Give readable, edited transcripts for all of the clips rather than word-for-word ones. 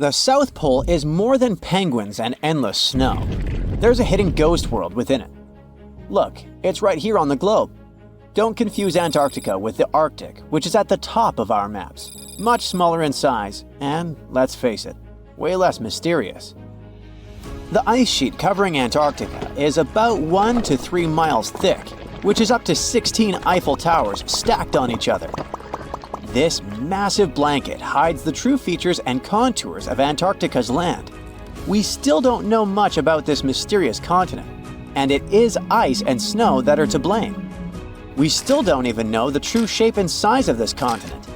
The South Pole is more than penguins and endless snow. There's a hidden ghost world within it. Look, it's right here on the globe. Don't confuse Antarctica with the Arctic, which is at the top of our maps. Much smaller in size, and, let's face it, way less mysterious. The ice sheet covering Antarctica is about 1 to 3 miles thick, which is up to 16 Eiffel Towers stacked on each other. This massive blanket hides the true features and contours of Antarctica's land. We still don't know much about this mysterious continent, and it is ice and snow that are to blame. We still don't even know the true shape and size of this continent.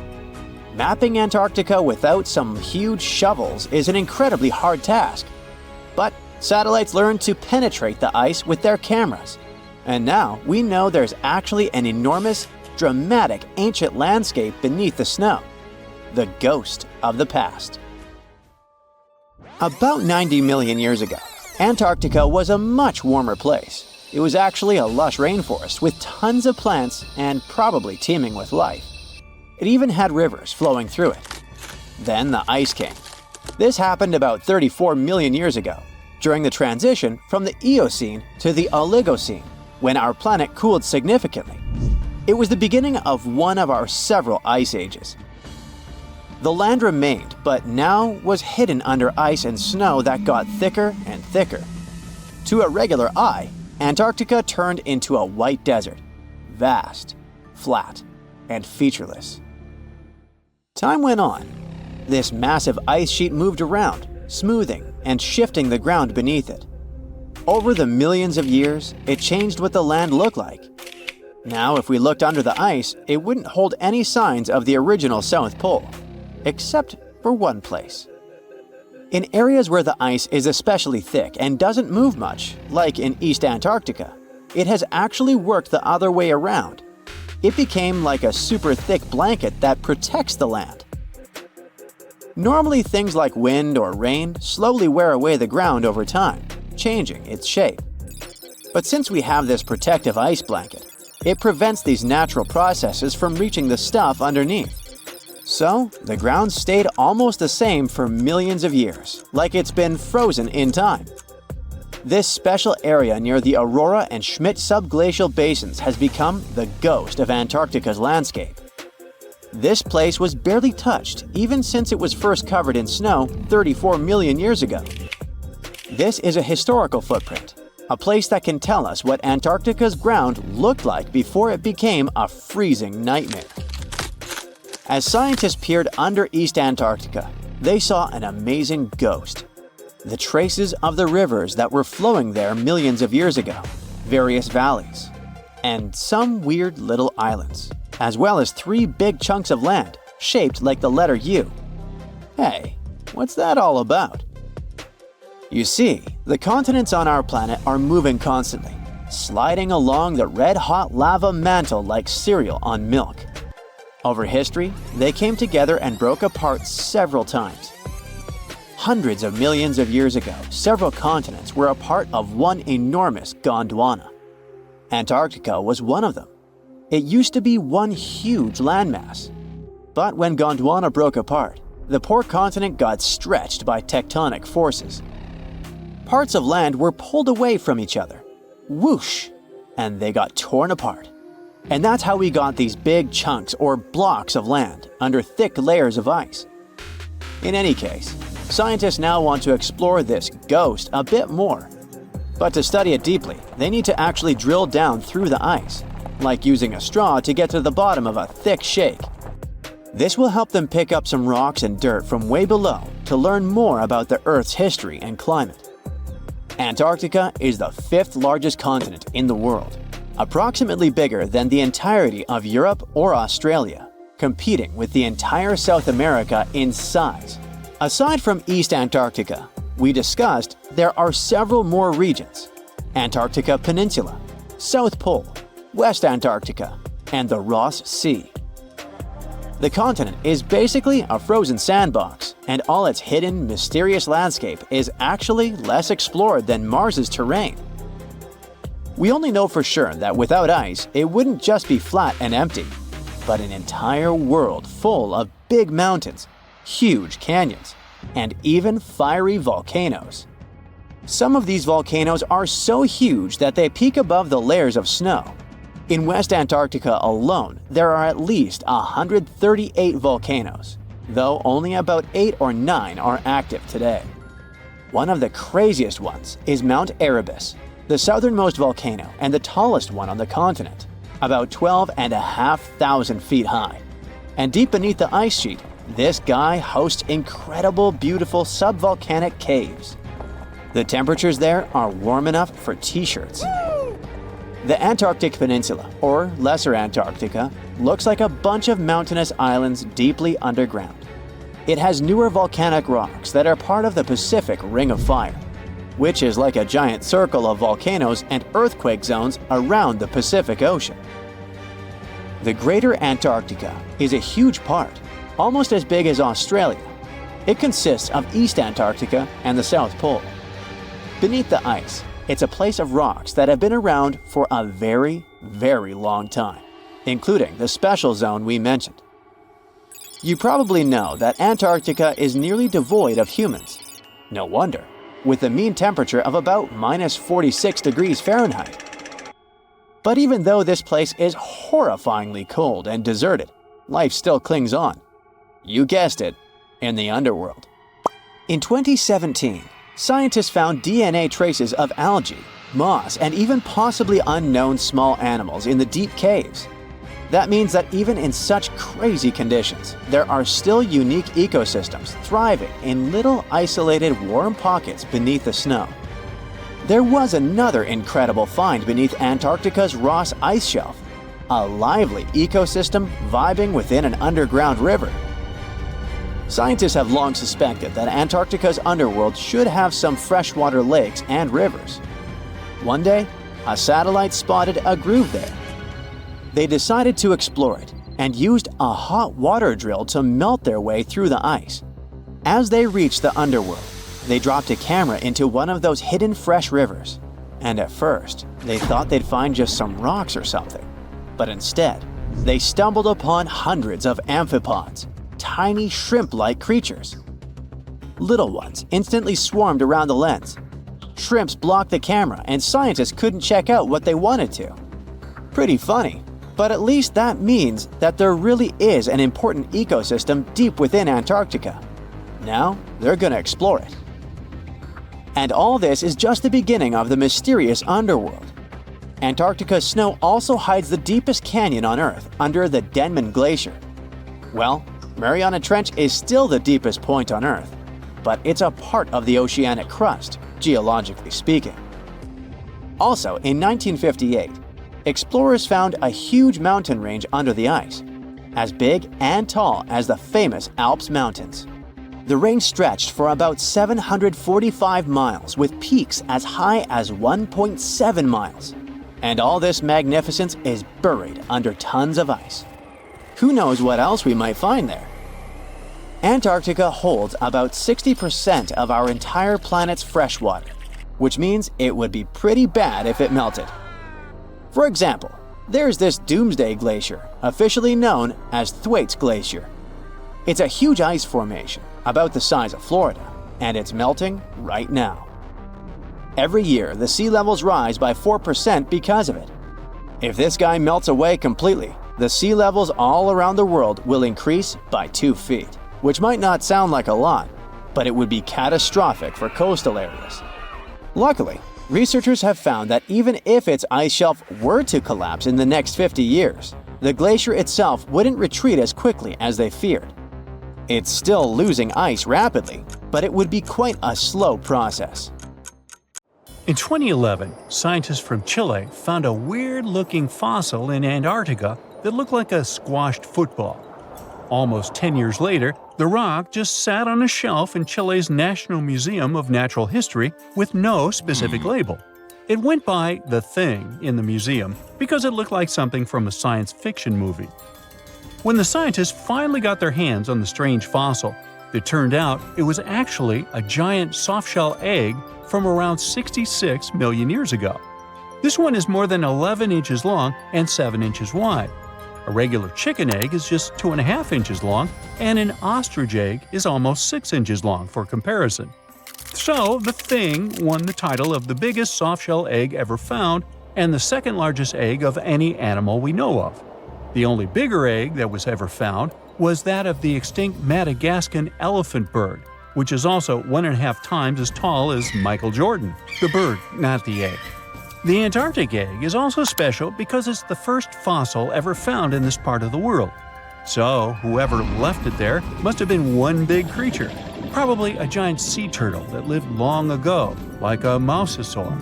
Mapping Antarctica without some huge shovels is an incredibly hard task. But satellites learned to penetrate the ice with their cameras. And now we know there's actually an enormous, dramatic ancient landscape beneath the snow. The ghost of the past. About 90 million years ago, Antarctica was a much warmer place. It was actually a lush rainforest with tons of plants and probably teeming with life. It even had rivers flowing through it. Then the ice came. This happened about 34 million years ago, during the transition from the Eocene to the Oligocene, when our planet cooled significantly. It was the beginning of one of our several ice ages. The land remained, but now was hidden under ice and snow that got thicker and thicker. To a regular eye, Antarctica turned into a white desert, vast, flat, and featureless. Time went on. This massive ice sheet moved around, smoothing and shifting the ground beneath it. Over the millions of years, it changed what the land looked like. Now, if we looked under the ice, it wouldn't hold any signs of the original South Pole, except for one place. In areas where the ice is especially thick and doesn't move much, like in East Antarctica, it has actually worked the other way around. It became like a super thick blanket that protects the land. Normally, things like wind or rain slowly wear away the ground over time, changing its shape. But since we have this protective ice blanket, it prevents these natural processes from reaching the stuff underneath. So, the ground stayed almost the same for millions of years, like it's been frozen in time. This special area near the Aurora and Schmidt subglacial basins has become the ghost of Antarctica's landscape. This place was barely touched even since it was first covered in snow 34 million years ago. This is a historical footprint, a place that can tell us what Antarctica's ground looked like before it became a freezing nightmare. As scientists peered under East Antarctica, they saw an amazing ghost. The traces of the rivers that were flowing there millions of years ago, various valleys, and some weird little islands, as well as 3 big chunks of land shaped like the letter U. Hey, what's that all about? You see, the continents on our planet are moving constantly, sliding along the red-hot lava mantle like cereal on milk. Over history, they came together and broke apart several times. Hundreds of millions of years ago, several continents were a part of one enormous Gondwana. Antarctica was one of them. It used to be one huge landmass. But when Gondwana broke apart, the poor continent got stretched by tectonic forces. Parts of land were pulled away from each other. Whoosh! And they got torn apart. And that's how we got these big chunks or blocks of land under thick layers of ice. In any case, scientists now want to explore this ghost a bit more. But to study it deeply, they need to actually drill down through the ice, like using a straw to get to the bottom of a thick shake. This will help them pick up some rocks and dirt from way below to learn more about the Earth's history and climate. Antarctica is the 5th largest continent in the world, approximately bigger than the entirety of Europe or Australia, competing with the entire South America in size. Aside from East Antarctica, we discussed there are several more regions: Antarctica Peninsula, South Pole, West Antarctica, and the Ross Sea. The continent is basically a frozen sandbox, and all its hidden, mysterious landscape is actually less explored than Mars's terrain. We only know for sure that without ice, it wouldn't just be flat and empty, but an entire world full of big mountains, huge canyons, and even fiery volcanoes. Some of these volcanoes are so huge that they peak above the layers of snow. In West Antarctica alone, there are at least 138 volcanoes, though only about 8 or 9 are active today. One of the craziest ones is Mount Erebus, the southernmost volcano and the tallest one on the continent, about 12,500 feet high. And deep beneath the ice sheet, this guy hosts incredible, beautiful subvolcanic caves. The temperatures there are warm enough for t-shirts. The Antarctic Peninsula, or Lesser Antarctica, looks like a bunch of mountainous islands deeply underground. It has newer volcanic rocks that are part of the Pacific Ring of Fire, which is like a giant circle of volcanoes and earthquake zones around the Pacific Ocean. The Greater Antarctica is a huge part, almost as big as Australia. It consists of East Antarctica and the South Pole. Beneath the ice, it's a place of rocks that have been around for a very, very long time, including the special zone we mentioned. You probably know that Antarctica is nearly devoid of humans. No wonder, with a mean temperature of about -46 degrees Fahrenheit. But even though this place is horrifyingly cold and deserted, life still clings on. You guessed it, in the underworld. In 2017, scientists found DNA traces of algae, moss, and even possibly unknown small animals in the deep caves. That means that even in such crazy conditions, there are still unique ecosystems thriving in little isolated warm pockets beneath the snow. There was another incredible find beneath Antarctica's Ross Ice Shelf, a lively ecosystem vibing within an underground river. Scientists have long suspected that Antarctica's underworld should have some freshwater lakes and rivers. One day, a satellite spotted a groove there. They decided to explore it and used a hot water drill to melt their way through the ice. As they reached the underworld, they dropped a camera into one of those hidden fresh rivers. And at first, they thought they'd find just some rocks or something. But instead, they stumbled upon hundreds of amphipods, tiny shrimp-like creatures. Little ones instantly swarmed around the lens. Shrimps blocked the camera and scientists couldn't check out what they wanted to. Pretty funny, but at least that means that there really is an important ecosystem deep within Antarctica. Now, they're gonna explore it. And all this is just the beginning of the mysterious underworld. Antarctica's snow also hides the deepest canyon on Earth under the Denman Glacier. Well, Mariana Trench is still the deepest point on Earth, but it's a part of the oceanic crust, geologically speaking. Also, in 1958, explorers found a huge mountain range under the ice, as big and tall as the famous Alps Mountains. The range stretched for about 745 miles with peaks as high as 1.7 miles. And all this magnificence is buried under tons of ice. Who knows what else we might find there? Antarctica holds about 60% of our entire planet's freshwater, which means it would be pretty bad if it melted. For example, there's this Doomsday Glacier, officially known as Thwaites Glacier. It's a huge ice formation, about the size of Florida, and it's melting right now. Every year, the sea levels rise by 4% because of it. If this guy melts away completely, the sea levels all around the world will increase by 2 feet, which might not sound like a lot, but it would be catastrophic for coastal areas. Luckily, researchers have found that even if its ice shelf were to collapse in the next 50 years, the glacier itself wouldn't retreat as quickly as they feared. It's still losing ice rapidly, but it would be quite a slow process. In 2011, scientists from Chile found a weird-looking fossil in Antarctica that looked like a squashed football. Almost 10 years later, the rock just sat on a shelf in Chile's National Museum of Natural History with no specific label. It went by The Thing in the museum because it looked like something from a science fiction movie. When the scientists finally got their hands on the strange fossil, it turned out it was actually a giant softshell egg from around 66 million years ago. This one is more than 11 inches long and 7 inches wide. A regular chicken egg is just 2.5 inches long, and an ostrich egg is almost 6 inches long for comparison. So, the Thing won the title of the biggest softshell egg ever found and the second largest egg of any animal we know of. The only bigger egg that was ever found was that of the extinct Madagascan elephant bird, which is also 1.5 times as tall as Michael Jordan. The bird, not the egg. The Antarctic egg is also special because it's the first fossil ever found in this part of the world. So, whoever left it there must have been one big creature, probably a giant sea turtle that lived long ago, like a mosasaur.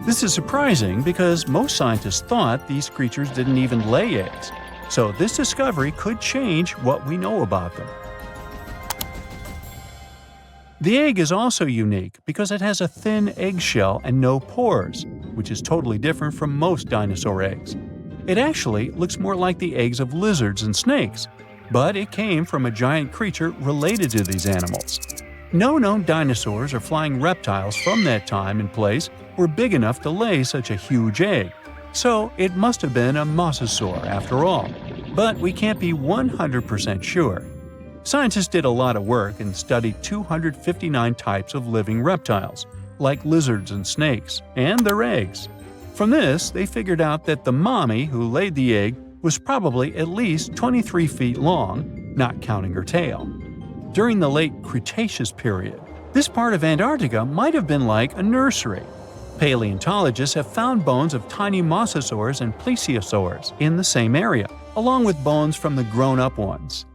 This is surprising because most scientists thought these creatures didn't even lay eggs, so this discovery could change what we know about them. The egg is also unique because it has a thin eggshell and no pores, which is totally different from most dinosaur eggs. It actually looks more like the eggs of lizards and snakes, but it came from a giant creature related to these animals. No known dinosaurs or flying reptiles from that time and place were big enough to lay such a huge egg, so it must have been a mosasaur after all. But we can't be 100% sure. Scientists did a lot of work and studied 259 types of living reptiles, like lizards and snakes, and their eggs. From this, they figured out that the mommy who laid the egg was probably at least 23 feet long, not counting her tail. During the late Cretaceous period, this part of Antarctica might have been like a nursery. Paleontologists have found bones of tiny mosasaurs and plesiosaurs in the same area, along with bones from the grown-up ones.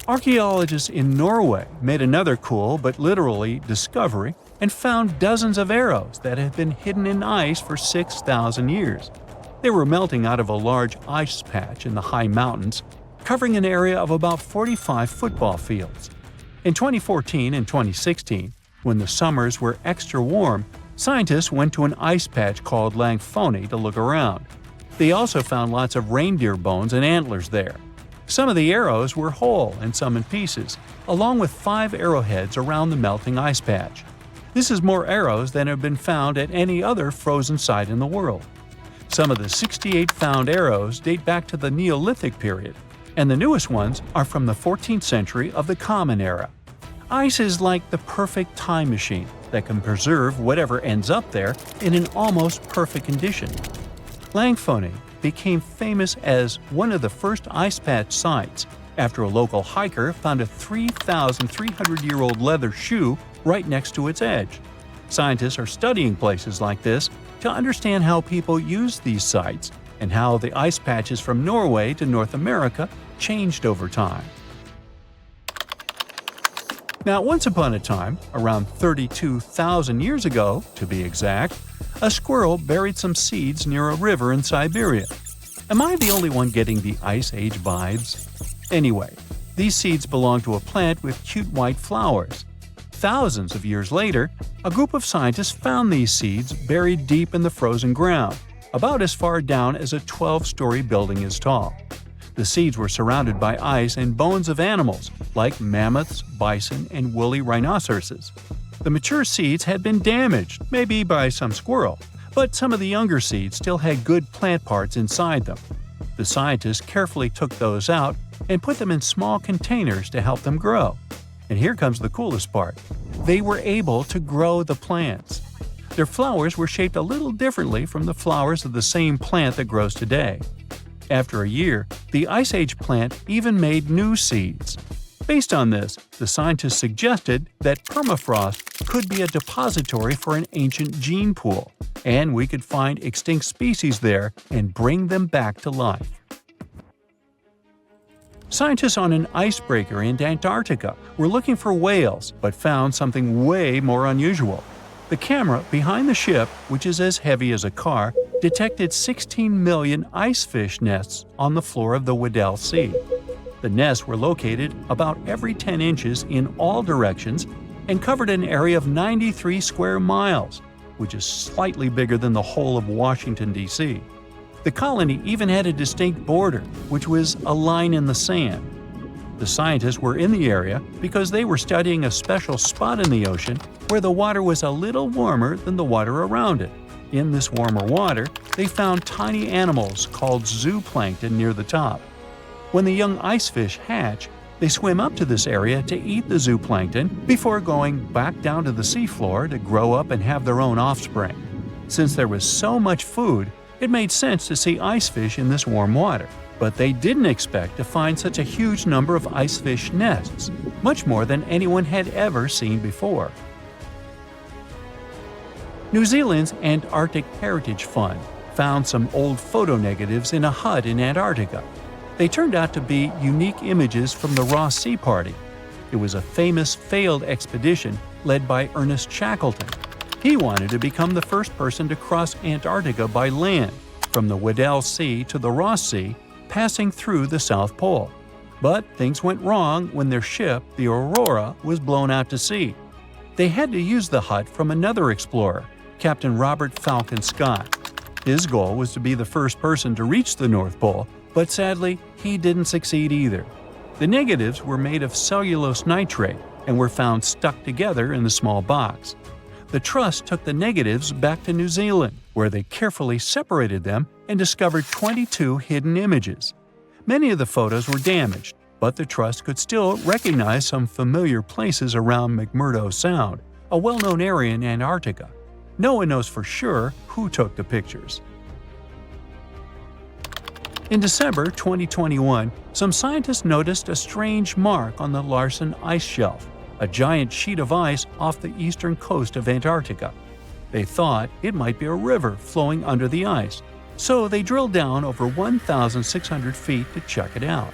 Archaeologists in Norway made another cool but literally discovery and found dozens of arrows that had been hidden in ice for 6,000 years. They were melting out of a large ice patch in the high mountains, covering an area of about 45 football fields. In 2014 and 2016, when the summers were extra warm, scientists went to an ice patch called Langfoni to look around. They also found lots of reindeer bones and antlers there. Some of the arrows were whole and some in pieces, along with 5 arrowheads around the melting ice patch. This is more arrows than have been found at any other frozen site in the world. Some of the 68 found arrows date back to the Neolithic period, and the newest ones are from the 14th century of the Common Era. Ice is like the perfect time machine that can preserve whatever ends up there in an almost perfect condition. Langfoni became famous as one of the first ice patch sites after a local hiker found a 3,300-year-old leather shoe right next to its edge. Scientists are studying places like this to understand how people use these sites and how the ice patches from Norway to North America changed over time. Now, once upon a time, around 32,000 years ago, to be exact, a squirrel buried some seeds near a river in Siberia. Am I the only one getting the Ice Age vibes? Anyway, these seeds belong to a plant with cute white flowers. Thousands of years later, a group of scientists found these seeds buried deep in the frozen ground, about as far down as a 12-story building is tall. The seeds were surrounded by ice and bones of animals, like mammoths, bison, and woolly rhinoceroses. The mature seeds had been damaged, maybe by some squirrel, but some of the younger seeds still had good plant parts inside them. The scientists carefully took those out and put them in small containers to help them grow. And here comes the coolest part. They were able to grow the plants. Their flowers were shaped a little differently from the flowers of the same plant that grows today. After a year, the Ice Age plant even made new seeds. Based on this, the scientists suggested that permafrost could be a depository for an ancient gene pool, and we could find extinct species there and bring them back to life. Scientists on an icebreaker in Antarctica were looking for whales, but found something way more unusual. The camera behind the ship, which is as heavy as a car, detected 16 million icefish nests on the floor of the Weddell Sea. The nests were located about every 10 inches in all directions and covered an area of 93 square miles, which is slightly bigger than the whole of Washington, D.C. The colony even had a distinct border, which was a line in the sand. The scientists were in the area because they were studying a special spot in the ocean where the water was a little warmer than the water around it. In this warmer water, they found tiny animals called zooplankton near the top. When the young ice fish hatch, they swim up to this area to eat the zooplankton before going back down to the seafloor to grow up and have their own offspring. Since there was so much food, it made sense to see ice fish in this warm water. But they didn't expect to find such a huge number of ice fish nests, much more than anyone had ever seen before. New Zealand's Antarctic Heritage Fund found some old photo negatives in a hut in Antarctica. They turned out to be unique images from the Ross Sea Party. It was a famous failed expedition led by Ernest Shackleton. He wanted to become the first person to cross Antarctica by land, from the Weddell Sea to the Ross Sea, passing through the South Pole. But things went wrong when their ship, the Aurora, was blown out to sea. They had to use the hut from another explorer, Captain Robert Falcon Scott. His goal was to be the first person to reach the North Pole, but sadly, he didn't succeed either. The negatives were made of cellulose nitrate and were found stuck together in the small box. The Trust took the negatives back to New Zealand, where they carefully separated them and discovered 22 hidden images. Many of the photos were damaged, but the Trust could still recognize some familiar places around McMurdo Sound, a well-known area in Antarctica. No one knows for sure who took the pictures. In December 2021, some scientists noticed a strange mark on the Larsen Ice Shelf, a giant sheet of ice off the eastern coast of Antarctica. They thought it might be a river flowing under the ice, so they drilled down over 1,600 feet to check it out.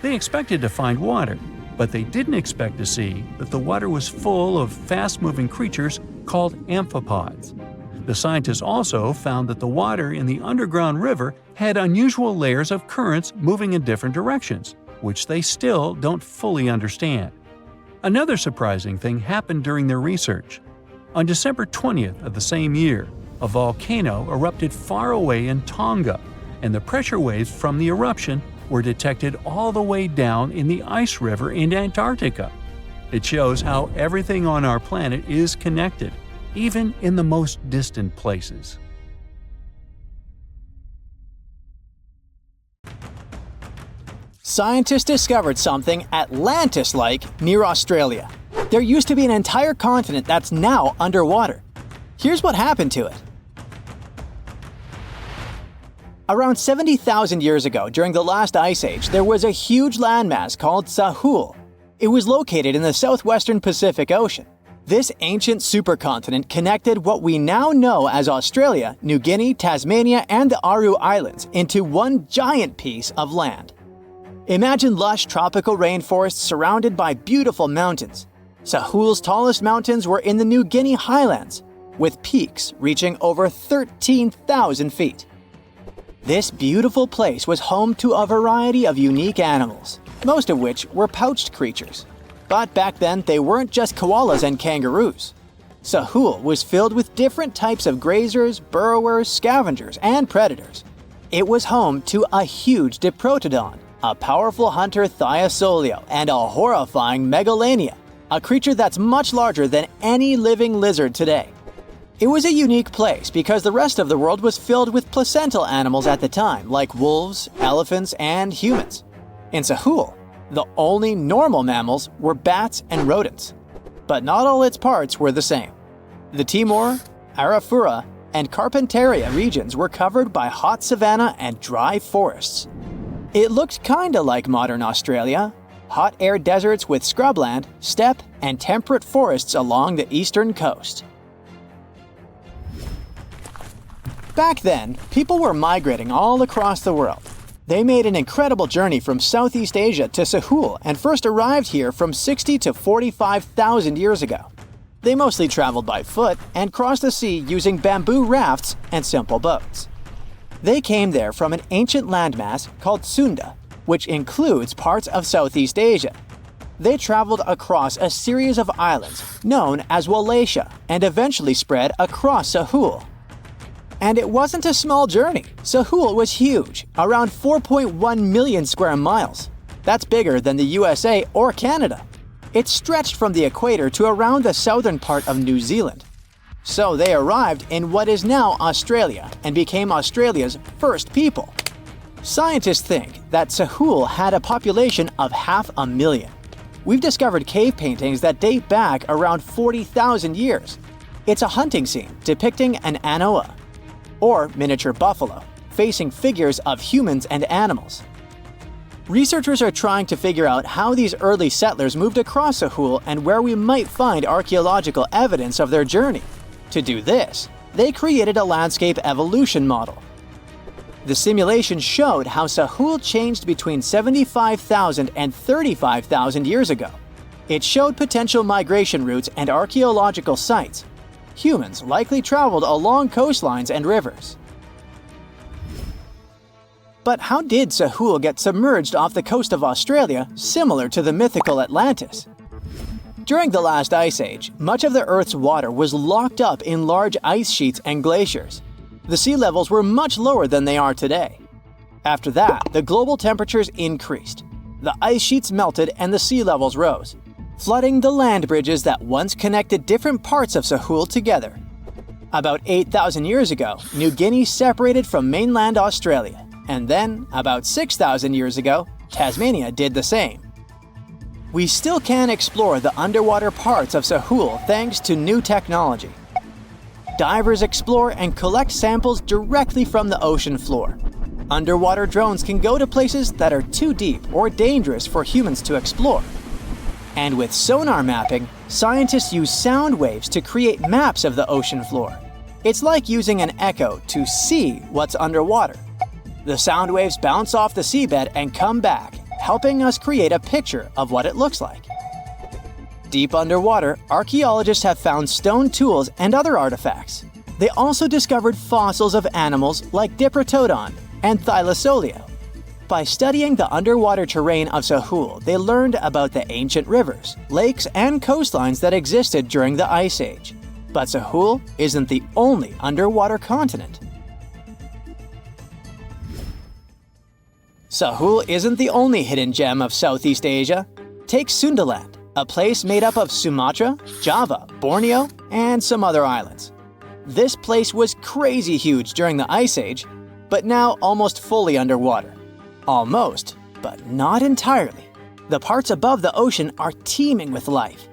They expected to find water, but they didn't expect to see that the water was full of fast-moving creatures called amphipods. The scientists also found that the water in the underground river had unusual layers of currents moving in different directions, which they still don't fully understand. Another surprising thing happened during their research. On December 20th of the same year, a volcano erupted far away in Tonga, and the pressure waves from the eruption were detected all the way down in the ice river in Antarctica. It shows how everything on our planet is connected, even in the most distant places. Scientists discovered something Atlantis-like near Australia. There used to be an entire continent that's now underwater. Here's what happened to it. Around 70,000 years ago, during the last ice age, there was a huge landmass called Sahul. It was located in the southwestern Pacific Ocean. This ancient supercontinent connected what we now know as Australia, New Guinea, Tasmania, and the Aru Islands into one giant piece of land. Imagine lush tropical rainforests surrounded by beautiful mountains. Sahul's tallest mountains were in the New Guinea highlands, with peaks reaching over 13,000 feet. This beautiful place was home to a variety of unique animals, most of which were pouched creatures. But back then, they weren't just koalas and kangaroos. Sahul was filled with different types of grazers, burrowers, scavengers, and predators. It was home to a huge diprotodon, a powerful hunter Thiosolio, and a horrifying Megalania, a creature that's much larger than any living lizard today. It was a unique place because the rest of the world was filled with placental animals at the time, like wolves, elephants, and humans. In Sahul, the only normal mammals were bats and rodents. But not all its parts were the same. The Timor, Arafura, and Carpentaria regions were covered by hot savanna and dry forests. It looked kinda like modern Australia, hot air deserts with scrubland, steppe, and temperate forests along the eastern coast. Back then, people were migrating all across the world. They made an incredible journey from Southeast Asia to Sahul and first arrived here from 60 to 45,000 years ago. They mostly traveled by foot and crossed the sea using bamboo rafts and simple boats. They came there from an ancient landmass called Sunda, which includes parts of Southeast Asia. They traveled across a series of islands known as Wallachia and eventually spread across Sahul. And it wasn't a small journey. Sahul was huge, around 4.1 million square miles. That's bigger than the USA or Canada. It stretched from the equator to around the southern part of New Zealand. So they arrived in what is now Australia and became Australia's first people. Scientists think that Sahul had a population of 500,000. We've discovered cave paintings that date back around 40,000 years. It's a hunting scene depicting an anoa, or miniature buffalo, facing figures of humans and animals. Researchers are trying to figure out how these early settlers moved across Sahul and where we might find archaeological evidence of their journey. To do this, they created a landscape evolution model. The simulation showed how Sahul changed between 75,000 and 35,000 years ago. It showed potential migration routes and archaeological sites. Humans likely traveled along coastlines and rivers. But how did Sahul get submerged off the coast of Australia, similar to the mythical Atlantis? During the last ice age, much of the Earth's water was locked up in large ice sheets and glaciers. The sea levels were much lower than they are today. After that, the global temperatures increased. The ice sheets melted and the sea levels rose, flooding the land bridges that once connected different parts of Sahul together. About 8,000 years ago, New Guinea separated from mainland Australia, and then, about 6,000 years ago, Tasmania did the same. We still can explore the underwater parts of Sahul thanks to new technology. Divers explore and collect samples directly from the ocean floor. Underwater drones can go to places that are too deep or dangerous for humans to explore. And with sonar mapping, scientists use sound waves to create maps of the ocean floor. It's like using an echo to see what's underwater. The sound waves bounce off the seabed and come back, helping us create a picture of what it looks like. Deep underwater, archaeologists have found stone tools and other artifacts. They also discovered fossils of animals like Diprotodon and Thylacoleo. By studying the underwater terrain of Sahul, they learned about the ancient rivers, lakes, and coastlines that existed during the Ice Age. But Sahul isn't the only underwater continent. Sahul isn't the only hidden gem of Southeast Asia. Take Sundaland, a place made up of Sumatra, Java, Borneo, and some other islands. This place was crazy huge during the Ice Age, but now almost fully underwater. Almost, but not entirely. The parts above the ocean are teeming with life.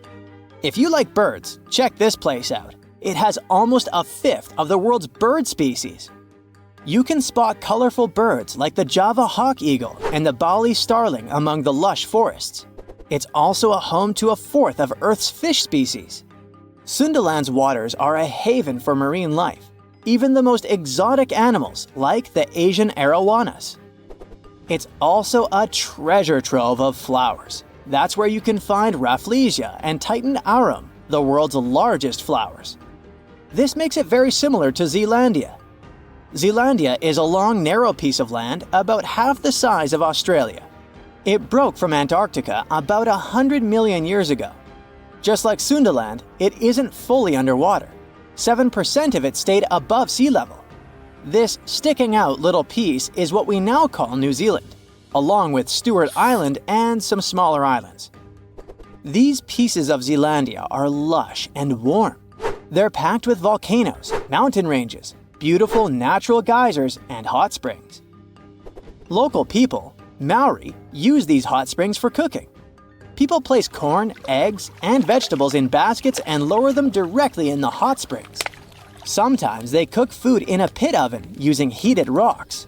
If you like birds, check this place out. It has almost a fifth of the world's bird species. You can spot colorful birds like the Java hawk eagle and the Bali starling among the lush forests. It's also a home to a fourth of Earth's fish species. Sundaland's waters are a haven for marine life, even the most exotic animals like the Asian arowanas. It's also a treasure trove of flowers. That's where you can find Rafflesia and Titan arum, the world's largest flowers. This makes it very similar to Zealandia. Zealandia is a long, narrow piece of land about half the size of Australia. It broke from Antarctica about 100 million years ago. Just like Sundaland, it isn't fully underwater. 7% of it stayed above sea level. This sticking out little piece is what we now call New Zealand, along with Stewart Island and some smaller islands. These pieces of Zealandia are lush and warm. They're packed with volcanoes, mountain ranges, beautiful natural geysers, and hot springs. Local people, Maori, use these hot springs for cooking. People place corn, eggs, and vegetables in baskets and lower them directly in the hot springs. Sometimes they cook food in a pit oven using heated rocks.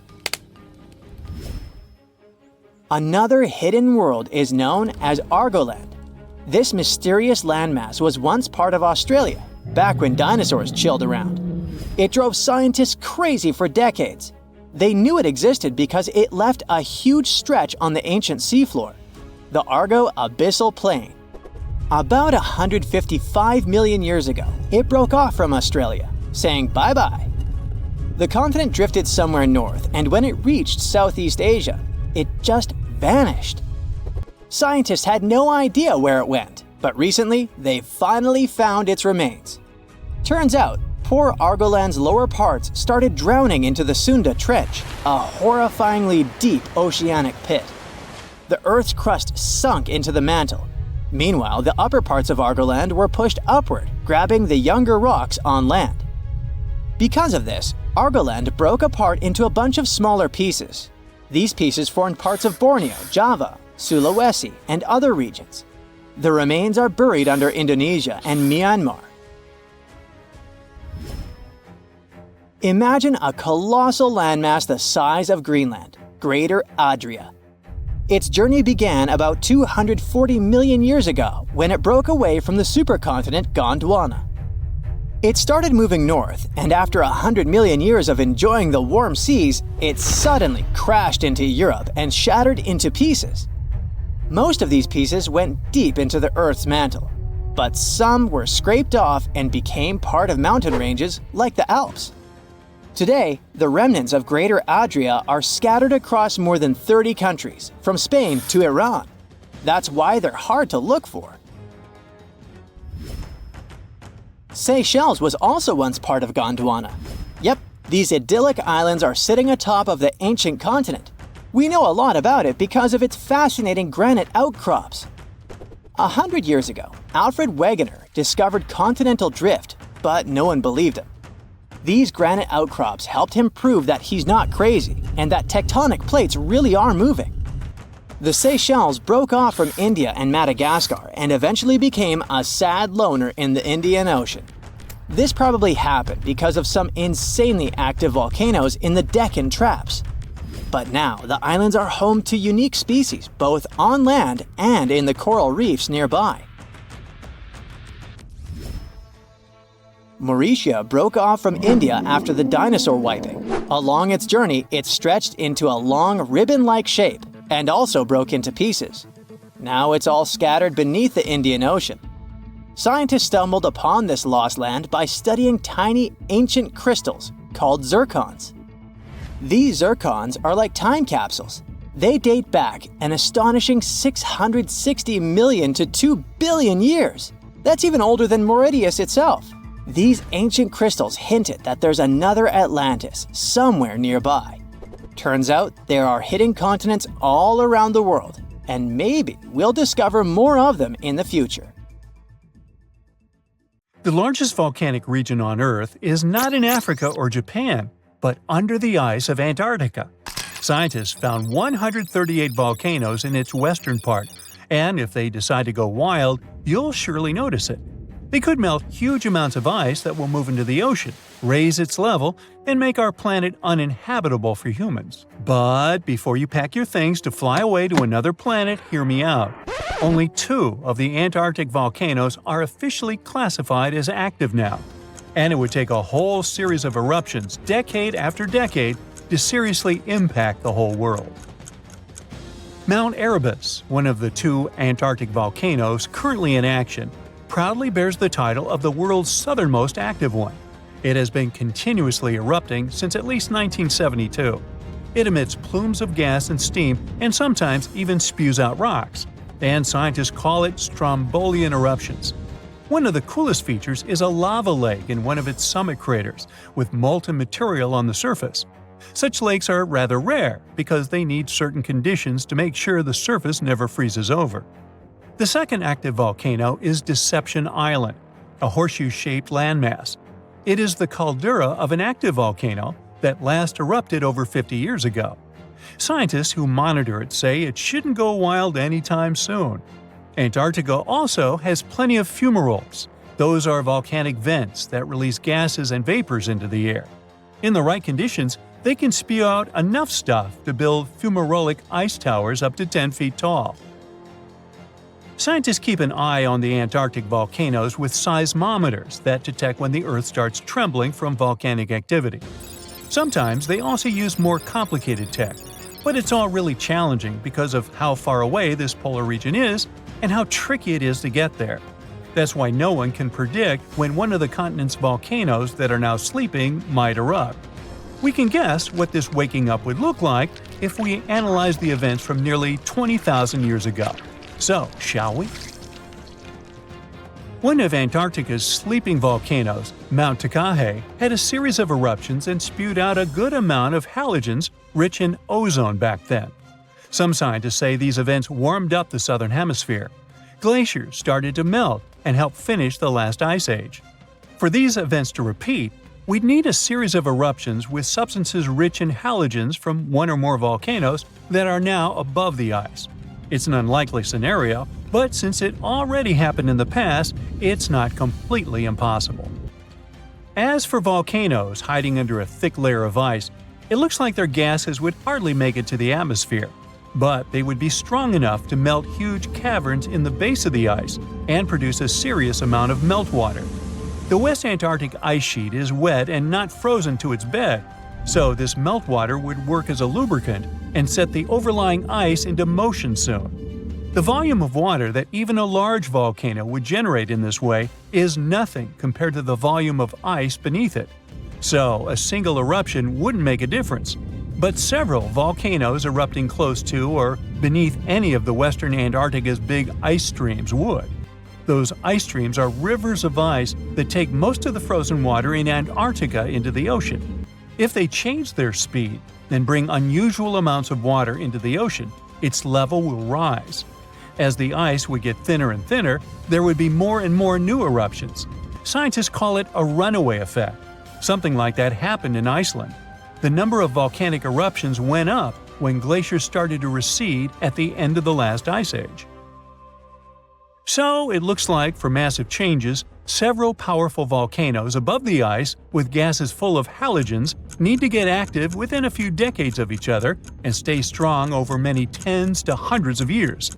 Another hidden world is known as Argoland. This mysterious landmass was once part of Australia, back when dinosaurs chilled around. It drove scientists crazy for decades. They knew it existed because it left a huge stretch on the ancient seafloor, the Argo-Abyssal Plain. About 155 million years ago, it broke off from Australia, saying bye-bye. The continent drifted somewhere north, and when it reached Southeast Asia, it just vanished. Scientists had no idea where it went, but recently they finally found its remains. Turns out, poor Argoland's lower parts started drowning into the Sunda Trench, a horrifyingly deep oceanic pit. The Earth's crust sunk into the mantle. Meanwhile, the upper parts of Argoland were pushed upward, grabbing the younger rocks on land. Because of this, Argoland broke apart into a bunch of smaller pieces. These pieces formed parts of Borneo, Java, Sulawesi, and other regions. The remains are buried under Indonesia and Myanmar. Imagine a colossal landmass the size of Greenland, Greater Adria. Its journey began about 240 million years ago when it broke away from the supercontinent Gondwana. It started moving north, and after 100 million years of enjoying the warm seas, it suddenly crashed into Europe and shattered into pieces. Most of these pieces went deep into the Earth's mantle, but some were scraped off and became part of mountain ranges like the Alps. Today, the remnants of Greater Adria are scattered across more than 30 countries, from Spain to Iran. That's why they're hard to look for. Seychelles was also once part of Gondwana. Yep, these idyllic islands are sitting atop of the ancient continent. We know a lot about it because of its fascinating granite outcrops. 100 years ago, Alfred Wegener discovered continental drift, but no one believed him. These granite outcrops helped him prove that he's not crazy and that tectonic plates really are moving. The Seychelles broke off from India and Madagascar and eventually became a sad loner in the Indian Ocean. This probably happened because of some insanely active volcanoes in the Deccan Traps. But now, the islands are home to unique species both on land and in the coral reefs nearby. Mauritius broke off from India after the dinosaur wiping. Along its journey, it stretched into a long ribbon-like shape and also broke into pieces. Now it's all scattered beneath the Indian Ocean. Scientists stumbled upon this lost land by studying tiny ancient crystals called zircons. These zircons are like time capsules. They date back an astonishing 660 million to 2 billion years. That's even older than Mauritius itself. These ancient crystals hinted that there's another Atlantis somewhere nearby. Turns out there are hidden continents all around the world, and maybe we'll discover more of them in the future. The largest volcanic region on Earth is not in Africa or Japan, but under the ice of Antarctica. Scientists found 138 volcanoes in its western part, and if they decide to go wild, you'll surely notice it. They could melt huge amounts of ice that will move into the ocean, raise its level, and make our planet uninhabitable for humans. But before you pack your things to fly away to another planet, hear me out. Only 2 of the Antarctic volcanoes are officially classified as active now. And it would take a whole series of eruptions, decade after decade, to seriously impact the whole world. Mount Erebus, one of the 2 Antarctic volcanoes currently in action, proudly bears the title of the world's southernmost active one. It has been continuously erupting since at least 1972. It emits plumes of gas and steam and sometimes even spews out rocks, and scientists call it Strombolian eruptions. One of the coolest features is a lava lake in one of its summit craters, with molten material on the surface. Such lakes are rather rare because they need certain conditions to make sure the surface never freezes over. The second active volcano is Deception Island, a horseshoe-shaped landmass. It is the caldera of an active volcano that last erupted over 50 years ago. Scientists who monitor it say it shouldn't go wild anytime soon. Antarctica also has plenty of fumaroles. Those are volcanic vents that release gases and vapors into the air. In the right conditions, they can spew out enough stuff to build fumarolic ice towers up to 10 feet tall. Scientists keep an eye on the Antarctic volcanoes with seismometers that detect when the Earth starts trembling from volcanic activity. Sometimes they also use more complicated tech, but it's all really challenging because of how far away this polar region is and how tricky it is to get there. That's why no one can predict when one of the continent's volcanoes that are now sleeping might erupt. We can guess what this waking up would look like if we analyze the events from nearly 20,000 years ago. So, shall we? One of Antarctica's sleeping volcanoes, Mount Takahe, had a series of eruptions and spewed out a good amount of halogens rich in ozone back then. Some scientists say these events warmed up the southern hemisphere. glaciers started to melt and help finish the last ice age. For these events to repeat, we'd need a series of eruptions with substances rich in halogens from one or more volcanoes that are now above the ice. It's an unlikely scenario, but since it already happened in the past, it's not completely impossible. As for volcanoes hiding under a thick layer of ice, it looks like their gases would hardly make it to the atmosphere, but they would be strong enough to melt huge caverns in the base of the ice and produce a serious amount of meltwater. The West Antarctic ice sheet is wet and not frozen to its bed, so this meltwater would work as a lubricant and set the overlying ice into motion soon. The volume of water that even a large volcano would generate in this way is nothing compared to the volume of ice beneath it. So, a single eruption wouldn't make a difference. But several volcanoes erupting close to or beneath any of the western Antarctica's big ice streams would. Those ice streams are rivers of ice that take most of the frozen water in Antarctica into the ocean. If they change their speed and bring unusual amounts of water into the ocean, its level will rise. As the ice would get thinner and thinner, there would be more and more new eruptions. Scientists call it a runaway effect. Something like that happened in Iceland. The number of volcanic eruptions went up when glaciers started to recede at the end of the last ice age. So, it looks like, for massive changes, several powerful volcanoes above the ice with gases full of halogens need to get active within a few decades of each other and stay strong over many tens to hundreds of years.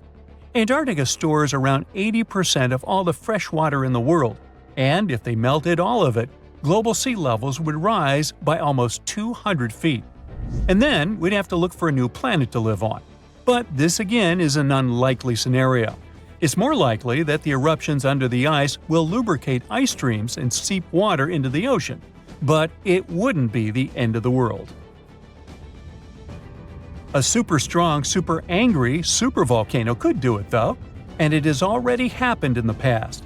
Antarctica stores around 80% of all the fresh water in the world, and if they melted all of it, global sea levels would rise by almost 200 feet. And then we'd have to look for a new planet to live on. But this again is an unlikely scenario. It's more likely that the eruptions under the ice will lubricate ice streams and seep water into the ocean, but it wouldn't be the end of the world. A super strong, super angry supervolcano could do it though, and it has already happened in the past.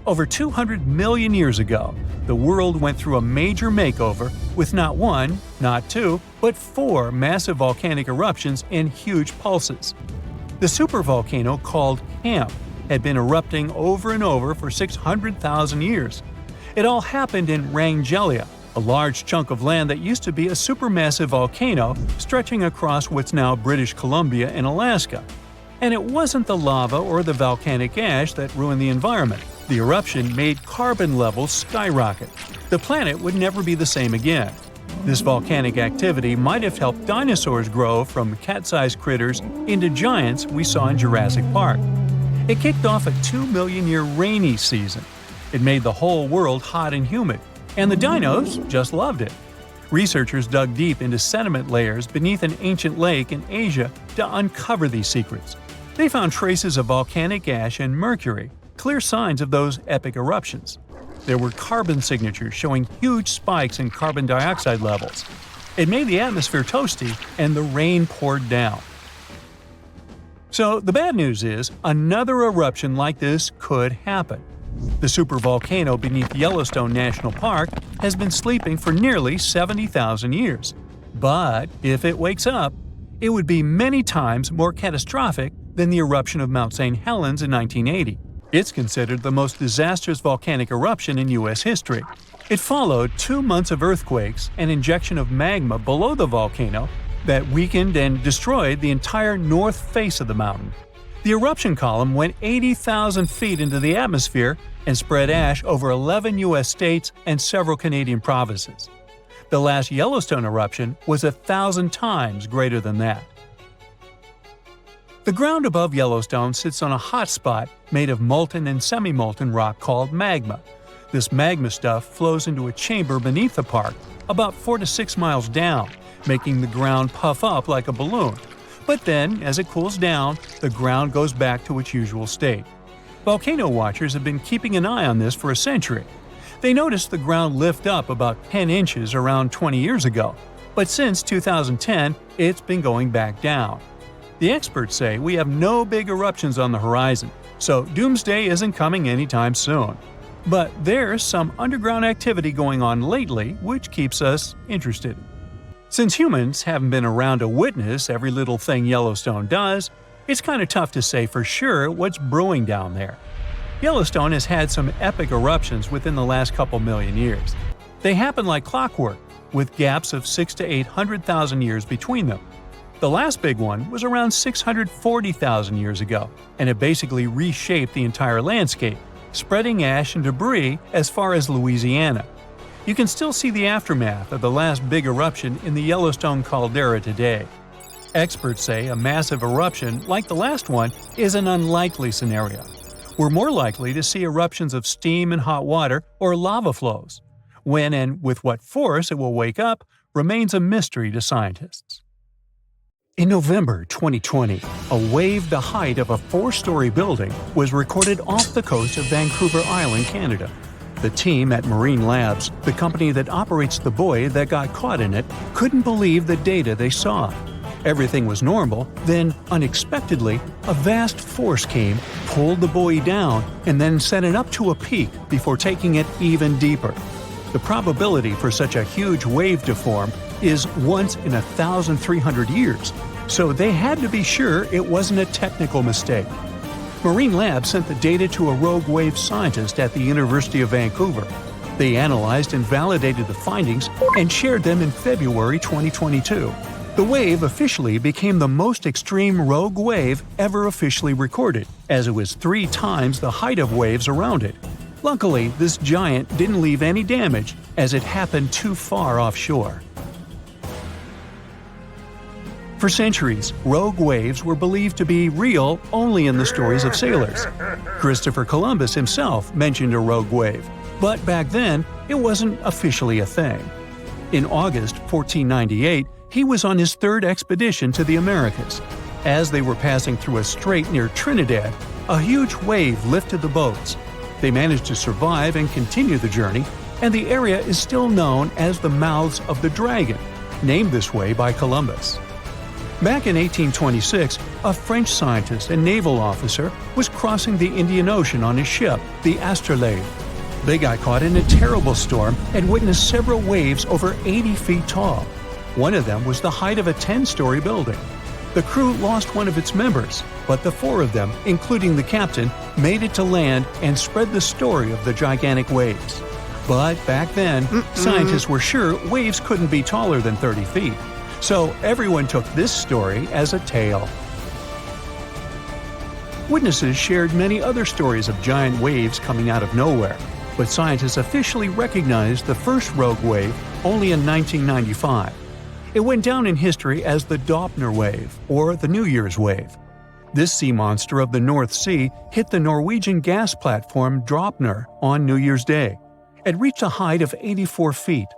Over 200 million years ago, the world went through a major makeover with not one, not two, but 4 massive volcanic eruptions in huge pulses. The supervolcano called Camp had been erupting over and over for 600,000 years. It all happened in Wrangell, a large chunk of land that used to be a supermassive volcano stretching across what's now British Columbia and Alaska. And it wasn't the lava or the volcanic ash that ruined the environment. The eruption made carbon levels skyrocket. The planet would never be the same again. This volcanic activity might have helped dinosaurs grow from cat-sized critters into giants we saw in Jurassic Park. It kicked off a 2 million-year rainy season. It made the whole world hot and humid, and the dinos just loved it. Researchers dug deep into sediment layers beneath an ancient lake in Asia to uncover these secrets. They found traces of volcanic ash and mercury, clear signs of those epic eruptions. There were carbon signatures showing huge spikes in carbon dioxide levels. It made the atmosphere toasty, and the rain poured down. So the bad news is, another eruption like this could happen. The supervolcano beneath Yellowstone National Park has been sleeping for nearly 70,000 years. But if it wakes up, it would be many times more catastrophic than the eruption of Mount St. Helens in 1980. It's considered the most disastrous volcanic eruption in U.S. history. It followed 2 months of earthquakes and injection of magma below the volcano that weakened and destroyed the entire north face of the mountain. The eruption column went 80,000 feet into the atmosphere and spread ash over 11 U.S. states and several Canadian provinces. The last Yellowstone eruption was 1,000 times greater than that. The ground above Yellowstone sits on a hot spot made of molten and semi-molten rock called magma. This magma stuff flows into a chamber beneath the park, about 4 to 6 miles down, making the ground puff up like a balloon. But then, as it cools down, the ground goes back to its usual state. Volcano watchers have been keeping an eye on this for a century. They noticed the ground lift up about 10 inches around 20 years ago, but since 2010, it's been going back down. The experts say we have no big eruptions on the horizon, so doomsday isn't coming anytime soon. But there's some underground activity going on lately which keeps us interested. Since humans haven't been around to witness every little thing Yellowstone does, It's kind of tough to say for sure what's brewing down there. Yellowstone has had some epic eruptions within the last couple million years. They happen like clockwork, with gaps of 600,000 to 800,000 years between them. The last big one was around 640,000 years ago, and it basically reshaped the entire landscape, spreading ash and debris as far as Louisiana. You can still see the aftermath of the last big eruption in the Yellowstone caldera today. Experts say a massive eruption like the last one is an unlikely scenario. We're more likely to see eruptions of steam and hot water or lava flows. When and with what force it will wake up remains a mystery to scientists. In November 2020, a wave the height of a 4-story building was recorded off the coast of Vancouver Island, Canada. The team at Marine Labs, the company that operates the buoy that got caught in it, couldn't believe the data they saw. Everything was normal, then, unexpectedly, a vast force came, pulled the buoy down, and then sent it up to a peak before taking it even deeper. The probability for such a huge wave to form is once in 1,300 years, so they had to be sure it wasn't a technical mistake. Marine Labs sent the data to a rogue wave scientist at the University of Vancouver. They analyzed and validated the findings and shared them in February 2022. The wave officially became the most extreme rogue wave ever officially recorded, as it was 3 times the height of waves around it. Luckily, this giant didn't leave any damage, as it happened too far offshore. For centuries, rogue waves were believed to be real only in the stories of sailors. Christopher Columbus himself mentioned a rogue wave, but back then, it wasn't officially a thing. In August 1498, he was on his 3rd expedition to the Americas. As they were passing through a strait near Trinidad, a huge wave lifted the boats. They managed to survive and continue the journey, and the area is still known as the Mouths of the Dragon, named this way by Columbus. Back in 1826, a French scientist and naval officer was crossing the Indian Ocean on his ship, the Astrolabe. They got caught in a terrible storm and witnessed several waves over 80 feet tall. One of them was the height of a 10-story building. The crew lost one of its members, but the 4 of them, including the captain, made it to land and spread the story of the gigantic waves. But back then, scientists were sure waves couldn't be taller than 30 feet. So everyone took this story as a tale. Witnesses shared many other stories of giant waves coming out of nowhere, but scientists officially recognized the first rogue wave only in 1995. It went down in history as the Doppler wave, or the New Year's wave. This sea monster of the North Sea hit the Norwegian gas platform Dropner on New Year's Day. It reached a height of 84 feet.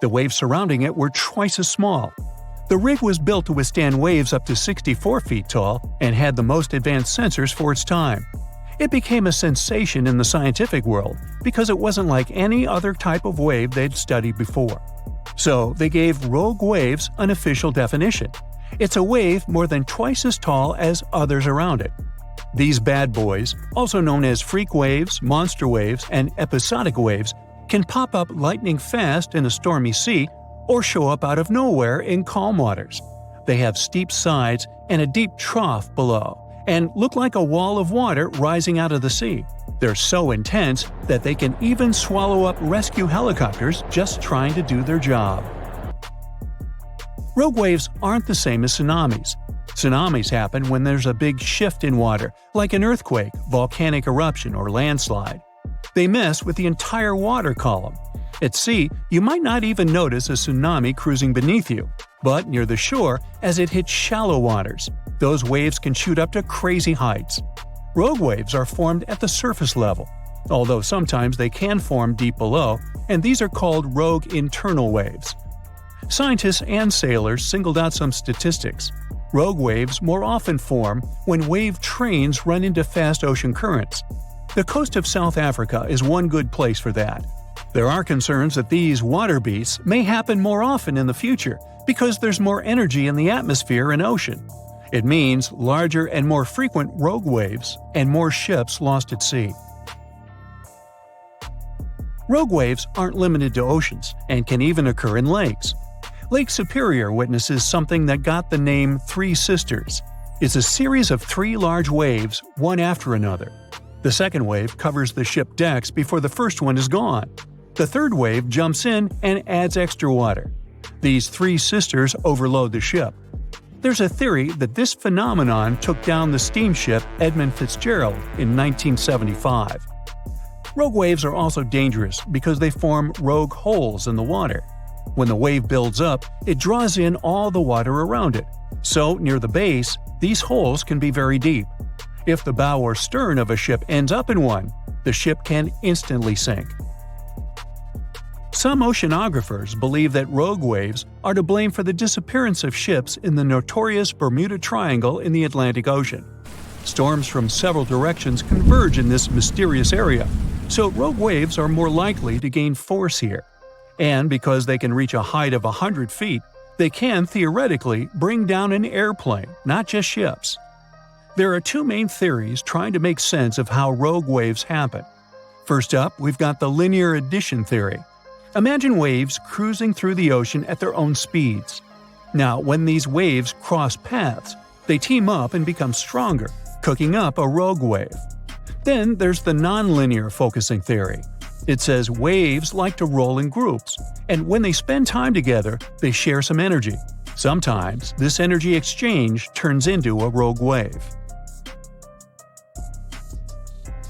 The waves surrounding it were twice as small. The rig was built to withstand waves up to 64 feet tall and had the most advanced sensors for its time. It became a sensation in the scientific world because it wasn't like any other type of wave they'd studied before. So they gave rogue waves an official definition. It's a wave more than twice as tall as others around it. These bad boys, also known as freak waves, monster waves, and episodic waves, can pop up lightning fast in a stormy sea or show up out of nowhere in calm waters. They have steep sides and a deep trough below, and look like a wall of water rising out of the sea. They're so intense that they can even swallow up rescue helicopters just trying to do their job. Rogue waves aren't the same as tsunamis. Tsunamis happen when there's a big shift in water, like an earthquake, volcanic eruption, or landslide. They mess with the entire water column. At sea, you might not even notice a tsunami cruising beneath you, but near the shore, as it hits shallow waters, those waves can shoot up to crazy heights. Rogue waves are formed at the surface level, although sometimes they can form deep below, and these are called rogue internal waves. Scientists and sailors singled out some statistics. Rogue waves more often form when wave trains run into fast ocean currents. The coast of South Africa is one good place for that. There are concerns that these water beasts may happen more often in the future because there's more energy in the atmosphere and ocean. It means larger and more frequent rogue waves and more ships lost at sea. Rogue waves aren't limited to oceans and can even occur in lakes. Lake Superior witnesses something that got the name Three Sisters. It's a series of 3 large waves, one after another. The second wave covers the ship decks before the first one is gone. The third wave jumps in and adds extra water. These 3 sisters overload the ship. There's a theory that this phenomenon took down the steamship Edmund Fitzgerald in 1975. Rogue waves are also dangerous because they form rogue holes in the water. When the wave builds up, it draws in all the water around it. So, near the base, these holes can be very deep. If the bow or stern of a ship ends up in one, the ship can instantly sink. Some oceanographers believe that rogue waves are to blame for the disappearance of ships in the notorious Bermuda Triangle in the Atlantic Ocean. Storms from several directions converge in this mysterious area, so rogue waves are more likely to gain force here. And because they can reach a height of 100 feet, they can theoretically bring down an airplane, not just ships. There are 2 main theories trying to make sense of how rogue waves happen. First up, we've got the linear addition theory. Imagine waves cruising through the ocean at their own speeds. Now, when these waves cross paths, they team up and become stronger, cooking up a rogue wave. Then there's the nonlinear focusing theory. It says waves like to roll in groups, and when they spend time together, they share some energy. Sometimes, this energy exchange turns into a rogue wave.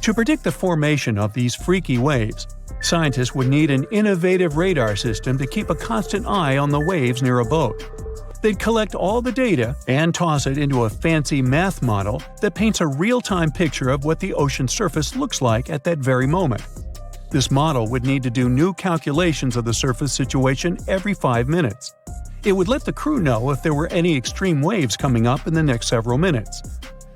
To predict the formation of these freaky waves, scientists would need an innovative radar system to keep a constant eye on the waves near a boat. They'd collect all the data and toss it into a fancy math model that paints a real-time picture of what the ocean surface looks like at that very moment. This model would need to do new calculations of the surface situation every 5 minutes. It would let the crew know if there were any extreme waves coming up in the next several minutes.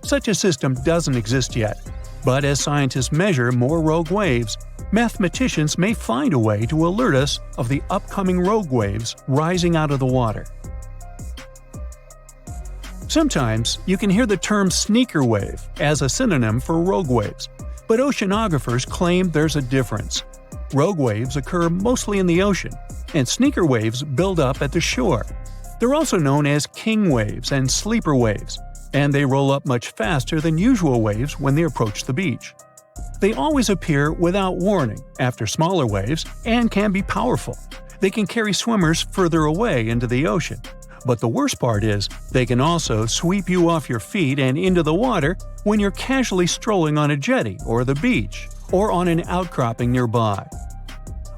Such a system doesn't exist yet, but as scientists measure more rogue waves, mathematicians may find a way to alert us of the upcoming rogue waves rising out of the water. Sometimes you can hear the term sneaker wave as a synonym for rogue waves, but oceanographers claim there's a difference. Rogue waves occur mostly in the ocean, and sneaker waves build up at the shore. They're also known as king waves and sleeper waves, and they roll up much faster than usual waves when they approach the beach. They always appear without warning after smaller waves and can be powerful. They can carry swimmers further away into the ocean. But the worst part is, they can also sweep you off your feet and into the water when you're casually strolling on a jetty or the beach, or on an outcropping nearby.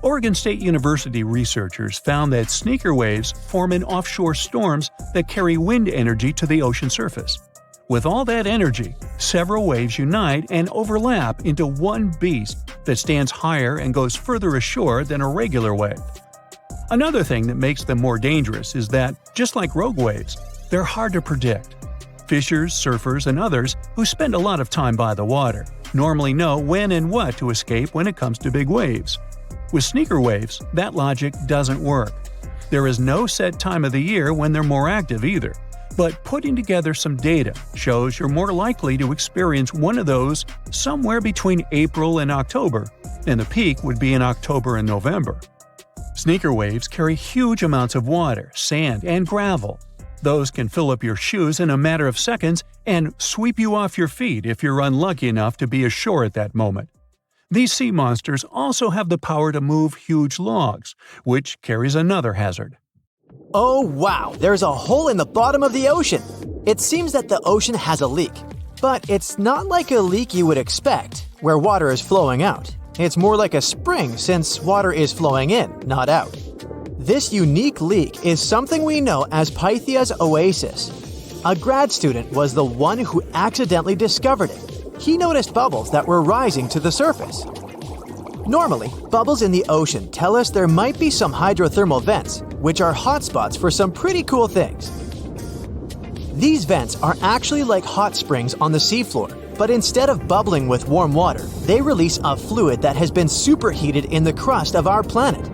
Oregon State University researchers found that sneaker waves form in offshore storms that carry wind energy to the ocean surface. With all that energy, several waves unite and overlap into one beast that stands higher and goes further ashore than a regular wave. Another thing that makes them more dangerous is that, just like rogue waves, they're hard to predict. Fishers, surfers, and others who spend a lot of time by the water normally know when and what to escape when it comes to big waves. With sneaker waves, that logic doesn't work. There is no set time of the year when they're more active either, but putting together some data shows you're more likely to experience one of those somewhere between April and October, and the peak would be in October and November. Sneaker waves carry huge amounts of water, sand, and gravel. Those can fill up your shoes in a matter of seconds and sweep you off your feet if you're unlucky enough to be ashore at that moment. These sea monsters also have the power to move huge logs, which carries another hazard. Oh wow, there's a hole in the bottom of the ocean! It seems that the ocean has a leak. But it's not like a leak you would expect, where water is flowing out. It's more like a spring since water is flowing in, not out. This unique leak is something we know as Pythia's oasis. A grad student was the one who accidentally discovered it. He noticed bubbles that were rising to the surface. Normally, bubbles in the ocean tell us there might be some hydrothermal vents, which are hotspots for some pretty cool things. These vents are actually like hot springs on the seafloor, but instead of bubbling with warm water, they release a fluid that has been superheated in the crust of our planet.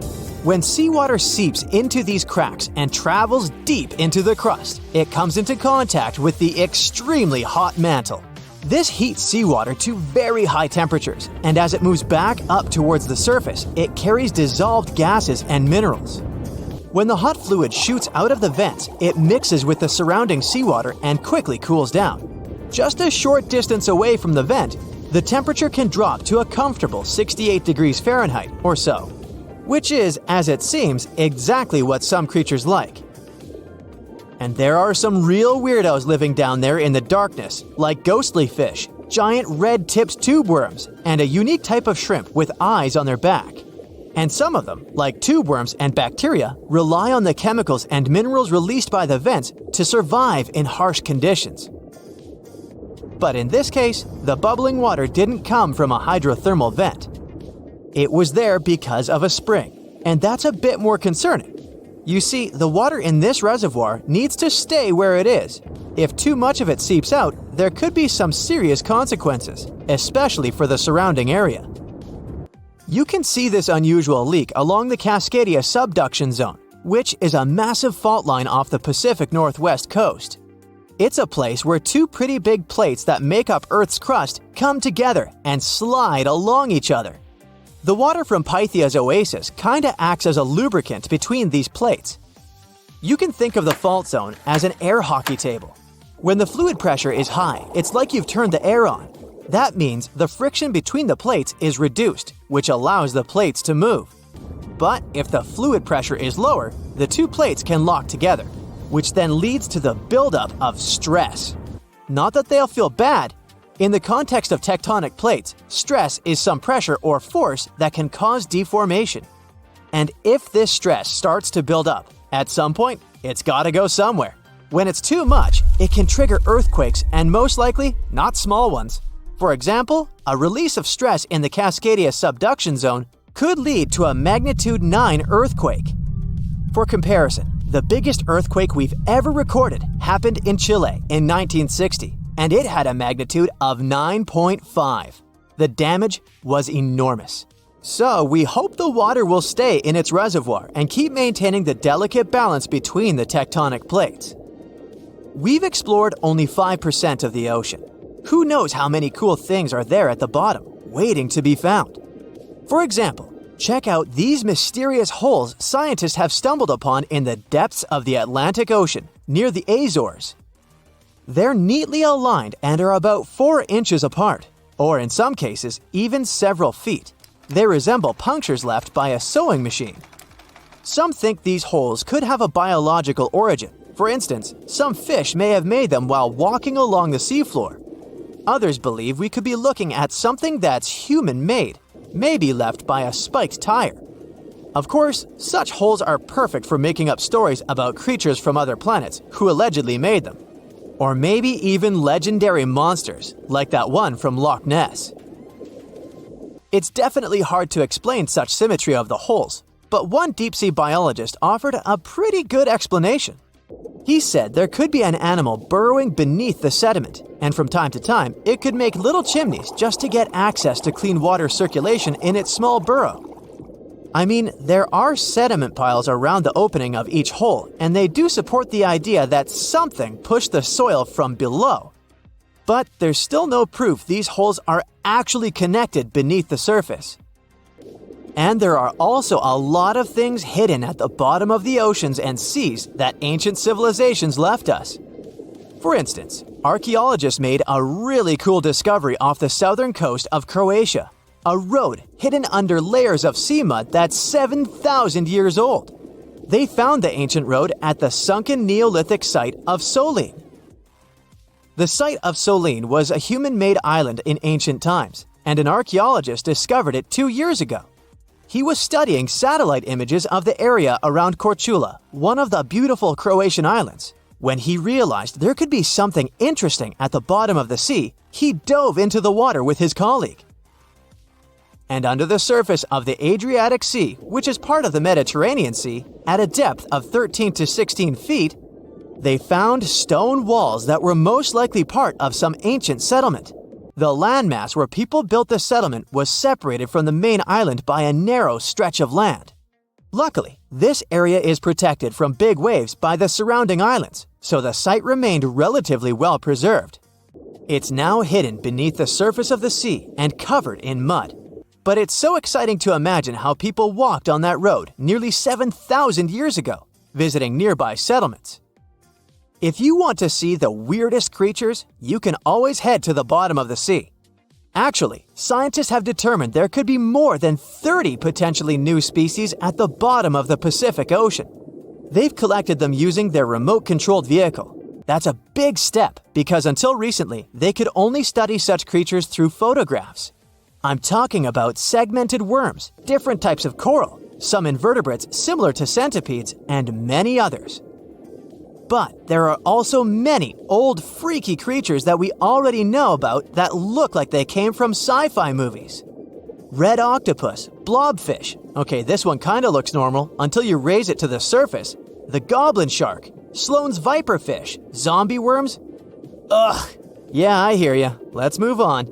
When seawater seeps into these cracks and travels deep into the crust, it comes into contact with the extremely hot mantle. This heats seawater to very high temperatures, and as it moves back up towards the surface, it carries dissolved gases and minerals. When the hot fluid shoots out of the vents, it mixes with the surrounding seawater and quickly cools down. Just a short distance away from the vent, the temperature can drop to a comfortable 68 degrees Fahrenheit or so, which is, as it seems, exactly what some creatures like. And there are some real weirdos living down there in the darkness, like ghostly fish, giant red-tipped tube worms, and a unique type of shrimp with eyes on their back. And some of them, like tube worms and bacteria, rely on the chemicals and minerals released by the vents to survive in harsh conditions. But in this case, the bubbling water didn't come from a hydrothermal vent. It was there because of a spring, and that's a bit more concerning. You see, the water in this reservoir needs to stay where it is. If too much of it seeps out, there could be some serious consequences, especially for the surrounding area. You can see this unusual leak along the Cascadia subduction zone, which is a massive fault line off the Pacific Northwest coast. It's a place where two pretty big plates that make up Earth's crust come together and slide along each other. The water from Pythia's oasis kinda acts as a lubricant between these plates. You can think of the fault zone as an air hockey table. When the fluid pressure is high, it's like you've turned the air on. That means the friction between the plates is reduced, which allows the plates to move. But if the fluid pressure is lower, the two plates can lock together, which then leads to the buildup of stress. Not that they'll feel bad. In the context of tectonic plates, stress is some pressure or force that can cause deformation. And if this stress starts to build up, at some point, it's gotta go somewhere. When it's too much, it can trigger earthquakes and most likely, not small ones. For example, a release of stress in the Cascadia subduction zone could lead to a magnitude 9 earthquake. For comparison, the biggest earthquake we've ever recorded happened in Chile in 1960, and it had a magnitude of 9.5. The damage was enormous. So we hope the water will stay in its reservoir and keep maintaining the delicate balance between the tectonic plates. We've explored only 5% of the ocean. Who knows how many cool things are there at the bottom, waiting to be found? For example, check out these mysterious holes scientists have stumbled upon in the depths of the Atlantic Ocean, near the Azores. They're neatly aligned and are about 4 inches apart, or in some cases, even several feet. They resemble punctures left by a sewing machine. Some think these holes could have a biological origin. For instance, some fish may have made them while walking along the seafloor. Others believe we could be looking at something that's human-made, maybe left by a spiked tire. Of course, such holes are perfect for making up stories about creatures from other planets who allegedly made them. Or maybe even legendary monsters, like that one from Loch Ness. It's definitely hard to explain such symmetry of the holes, but one deep-sea biologist offered a pretty good explanation. He said there could be an animal burrowing beneath the sediment, and from time to time, it could make little chimneys just to get access to clean water circulation in its small burrow. I mean, there are sediment piles around the opening of each hole, and they do support the idea that something pushed the soil from below. But there's still no proof these holes are actually connected beneath the surface. And there are also a lot of things hidden at the bottom of the oceans and seas that ancient civilizations left us. For instance, archaeologists made a really cool discovery off the southern coast of Croatia, a road hidden under layers of sea mud that's 7,000 years old. They found the ancient road at the sunken Neolithic site of Solin. The site of Solin was a human-made island in ancient times, and an archaeologist discovered it 2 years ago. He was studying satellite images of the area around Korčula, one of the beautiful Croatian islands. When he realized there could be something interesting at the bottom of the sea, he dove into the water with his colleague. And under the surface of the Adriatic Sea, which is part of the Mediterranean Sea, at a depth of 13 to 16 feet, they found stone walls that were most likely part of some ancient settlement. The landmass where people built the settlement was separated from the main island by a narrow stretch of land. Luckily, this area is protected from big waves by the surrounding islands, so the site remained relatively well preserved. It's now hidden beneath the surface of the sea and covered in mud. But it's so exciting to imagine how people walked on that road nearly 7,000 years ago, visiting nearby settlements. If you want to see the weirdest creatures, you can always head to the bottom of the sea. Actually, scientists have determined there could be more than 30 potentially new species at the bottom of the Pacific Ocean. They've collected them using their remote-controlled vehicle. That's a big step because until recently, they could only study such creatures through photographs. I'm talking about segmented worms, different types of coral, some invertebrates similar to centipedes, and many others. But there are also many old freaky creatures that we already know about that look like they came from sci-fi movies. Red octopus, blobfish. Okay, this one kinda looks normal until you raise it to the surface. The goblin shark, Sloane's viperfish, zombie worms. Ugh. Yeah, I hear ya. Let's move on.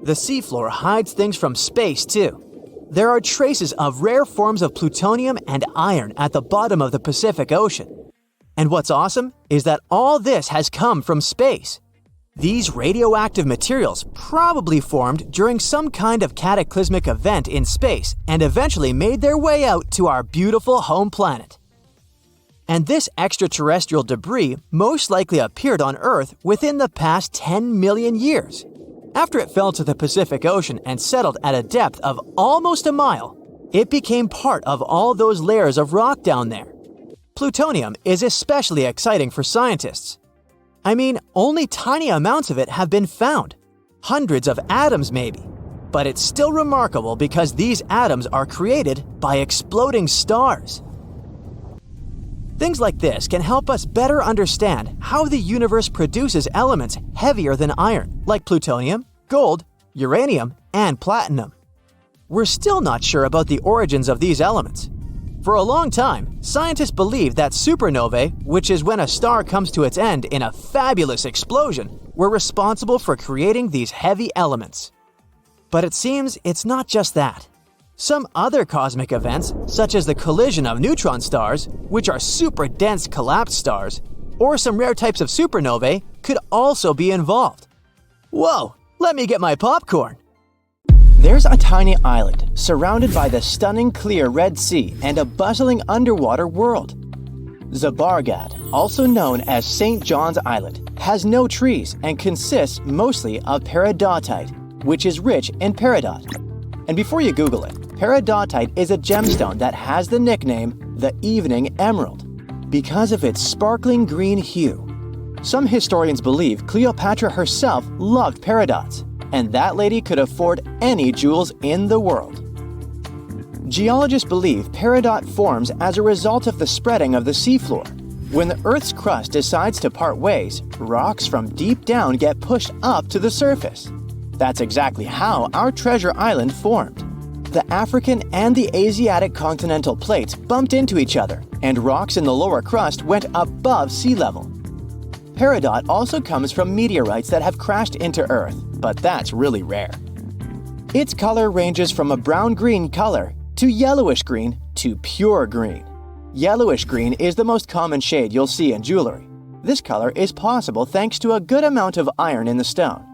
The seafloor hides things from space too. There are traces of rare forms of plutonium and iron at the bottom of the Pacific Ocean. And what's awesome is that all this has come from space. These radioactive materials probably formed during some kind of cataclysmic event in space and eventually made their way out to our beautiful home planet. And this extraterrestrial debris most likely appeared on Earth within the past 10 million years. After it fell to the Pacific Ocean and settled at a depth of almost a mile, it became part of all those layers of rock down there. Plutonium is especially exciting for scientists. I mean, only tiny amounts of it have been found. Hundreds of atoms maybe. But it's still remarkable because these atoms are created by exploding stars. Things like this can help us better understand how the universe produces elements heavier than iron, like plutonium, gold, uranium, and platinum. We're still not sure about the origins of these elements. For a long time, scientists believed that supernovae, which is when a star comes to its end in a fabulous explosion, were responsible for creating these heavy elements. But it seems it's not just that. Some other cosmic events, such as the collision of neutron stars, which are super dense collapsed stars, or some rare types of supernovae, could also be involved. Whoa, let me get my popcorn. There's a tiny island surrounded by the stunning clear Red Sea and a bustling underwater world. Submerged, also known as St. John's Island, has no trees and consists mostly of peridotite, which is rich in peridot. And before you Google it, peridotite is a gemstone that has the nickname the Evening Emerald because of its sparkling green hue. Some historians believe Cleopatra herself loved peridots, and that lady could afford any jewels in the world. Geologists believe peridot forms as a result of the spreading of the seafloor. When the Earth's crust decides to part ways, rocks from deep down get pushed up to the surface. That's exactly how our treasure island formed. The African and the Asiatic continental plates bumped into each other, and rocks in the lower crust went above sea level. Peridot also comes from meteorites that have crashed into Earth, but that's really rare. Its color ranges from a brown-green color to yellowish-green to pure green. Yellowish-green is the most common shade you'll see in jewelry. This color is possible thanks to a good amount of iron in the stone.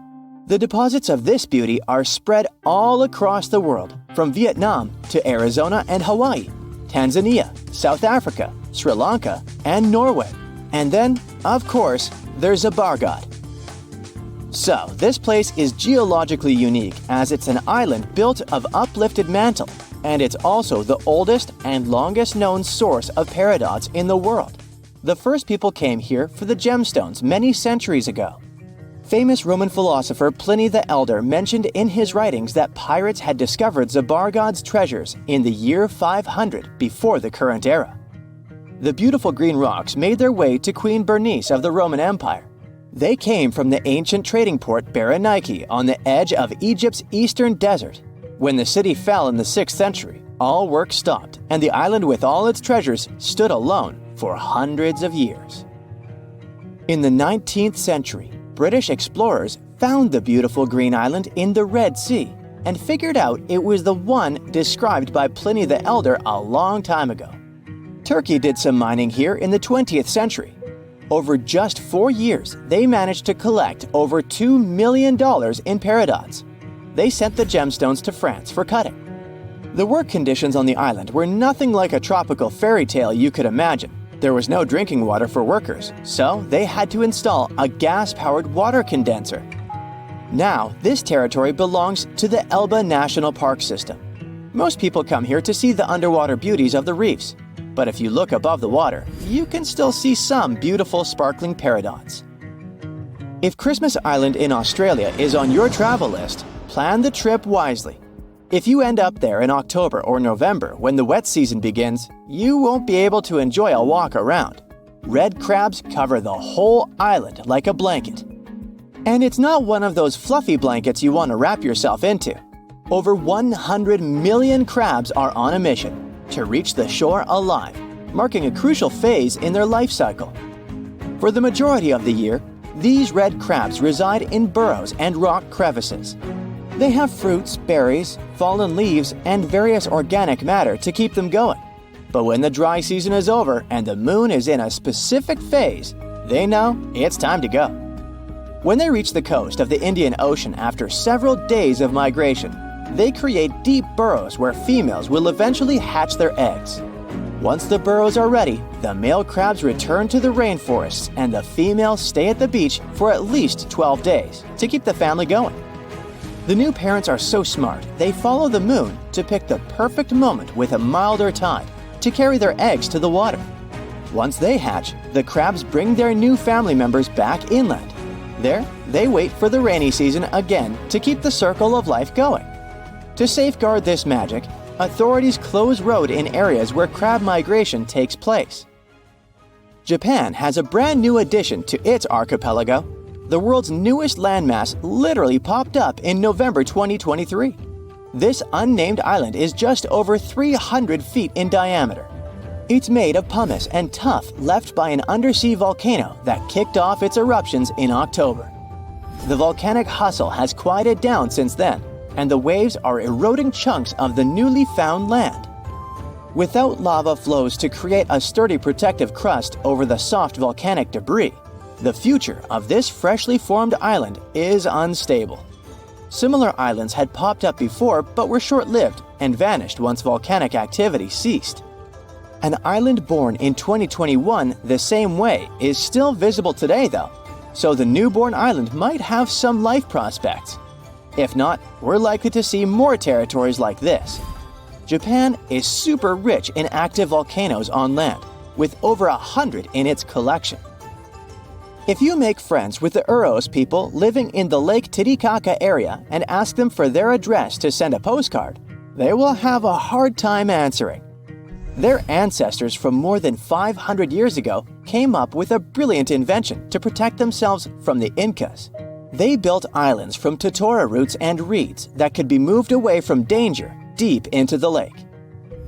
The deposits of this beauty are spread all across the world, from Vietnam to Arizona and Hawaii, Tanzania, South Africa, Sri Lanka, and Norway. And then, of course, there's Submerged. So, this place is geologically unique as it's an island built of uplifted mantle, and it's also the oldest and longest known source of peridots in the world. The first people came here for the gemstones many centuries ago. Famous Roman philosopher Pliny the Elder mentioned in his writings that pirates had discovered Submerged's treasures in the year 500 before the current era. The beautiful green rocks made their way to Queen Bernice of the Roman Empire. They came from the ancient trading port Berenike on the edge of Egypt's eastern desert. When the city fell in the 6th century, all work stopped, and the island with all its treasures stood alone for hundreds of years. In the 19th century, British explorers found the beautiful green island in the Red Sea and figured out it was the one described by Pliny the Elder a long time ago. Turkey did some mining here in the 20th century. Over just 4 years, they managed to collect over $2 million in peridots. they sent the gemstones to France for cutting. The work conditions on the island were nothing like a tropical fairy tale you could imagine. There was no drinking water for workers, so they had to install a gas-powered water condenser. Now, this territory belongs to the Elba National Park System. Most people come here to see the underwater beauties of the reefs, but if you look above the water, you can still see some beautiful sparkling peridot. If Christmas Island in Australia is on your travel list, plan the trip wisely. If you end up there in October or November when the wet season begins, you won't be able to enjoy a walk around. Red crabs cover the whole island like a blanket. And it's not one of those fluffy blankets you want to wrap yourself into. Over 100 million crabs are on a mission to reach the shore alive, marking a crucial phase in their life cycle. For the majority of the year, these red crabs reside in burrows and rock crevices. They have fruits, berries, fallen leaves, and various organic matter to keep them going. But when the dry season is over and the moon is in a specific phase, they know it's time to go. When they reach the coast of the Indian Ocean after several days of migration, they create deep burrows where females will eventually hatch their eggs. Once the burrows are ready, the male crabs return to the rainforests and the females stay at the beach for at least 12 days to keep the family going. The new parents are so smart, they follow the moon to pick the perfect moment with a milder tide to carry their eggs to the water. Once they hatch, the crabs bring their new family members back inland. There, they wait for the rainy season again to keep the circle of life going. To safeguard this magic, authorities close road in areas where crab migration takes place. Japan has a brand new addition to its archipelago. The world's newest landmass literally popped up in November 2023. This unnamed island is just over 300 feet in diameter. It's made of pumice and tuff left by an undersea volcano that kicked off its eruptions in October. The volcanic hustle has quieted down since then, and the waves are eroding chunks of the newly found land. Without lava flows to create a sturdy protective crust over the soft volcanic debris, the future of this freshly formed island is unstable. Similar islands had popped up before but were short-lived and vanished once volcanic activity ceased. An island born in 2021 the same way is still visible today though, so the newborn island might have some life prospects. If not, we're likely to see more territories like this. Japan is super rich in active volcanoes on land, with over 100 in its collection. If you make friends with the Uros people living in the Lake Titicaca area and ask them for their address to send a postcard, they will have a hard time answering. Their ancestors from more than 500 years ago came up with a brilliant invention to protect themselves from the Incas. They built islands from totora roots and reeds that could be moved away from danger deep into the lake.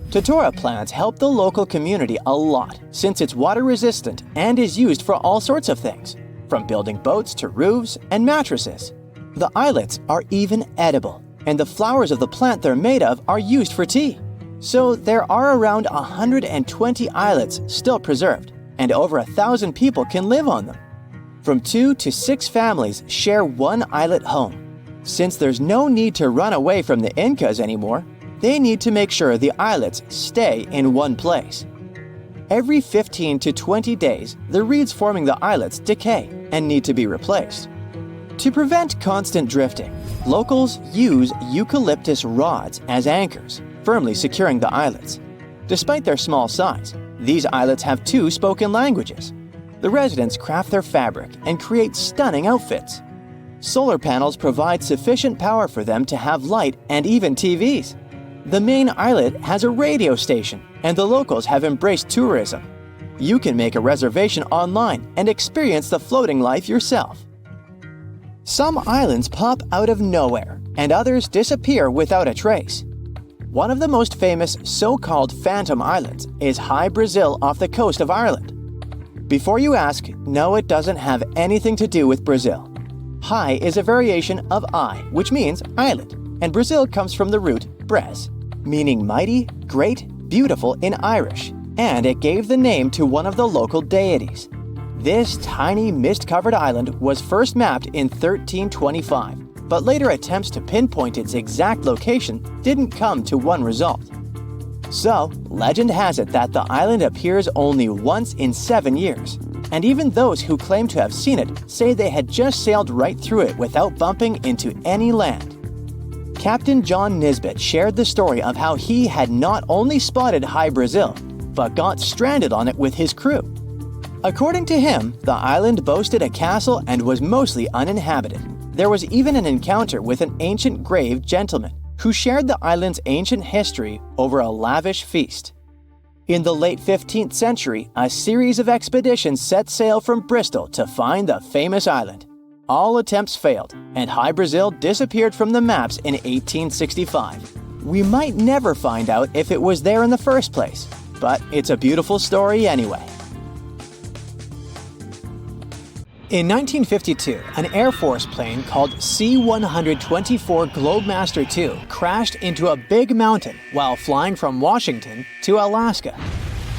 Totora plants help the local community a lot since it's water-resistant and is used for all sorts of things, from building boats to roofs and mattresses. The islets are even edible, and the flowers of the plant they're made of are used for tea. So there are around 120 islets still preserved, and over 1,000 people can live on them. From 2 to 6 families share one islet home. Since there's no need to run away from the Incas anymore, they need to make sure the islets stay in one place. Every 15 to 20 days, the reeds forming the islets decay and need to be replaced. To prevent constant drifting, locals use eucalyptus rods as anchors, firmly securing the islets. Despite their small size, these islets have 2 spoken languages. The residents craft their fabric and create stunning outfits. Solar panels provide sufficient power for them to have light and even TVs. The main islet has a radio station, and the locals have embraced tourism. You can make a reservation online and experience the floating life yourself. Some islands pop out of nowhere, and others disappear without a trace. One of the most famous so-called phantom islands is High Brazil off the coast of Ireland. Before you ask, no, it doesn't have anything to do with Brazil. High is a variation of I, which means island, and Brazil comes from the root bres, meaning mighty, great, beautiful in Irish, and it gave the name to one of the local deities. This tiny mist-covered island was first mapped in 1325, but later attempts to pinpoint its exact location didn't come to one result. So, legend has it that the island appears only once in 7 years, and even those who claim to have seen it say they had just sailed right through it without bumping into any land. Captain John Nisbet shared the story of how he had not only spotted High Brazil, but got stranded on it with his crew. According to him, the island boasted a castle and was mostly uninhabited. There was even an encounter with an ancient grave gentleman who shared the island's ancient history over a lavish feast. In the late 15th century, a series of expeditions set sail from Bristol to find the famous island. All attempts failed, and High Brazil disappeared from the maps in 1865. We might never find out if it was there in the first place, but it's a beautiful story anyway. In 1952, an Air Force plane called C-124 Globemaster II crashed into a big mountain while flying from Washington to Alaska.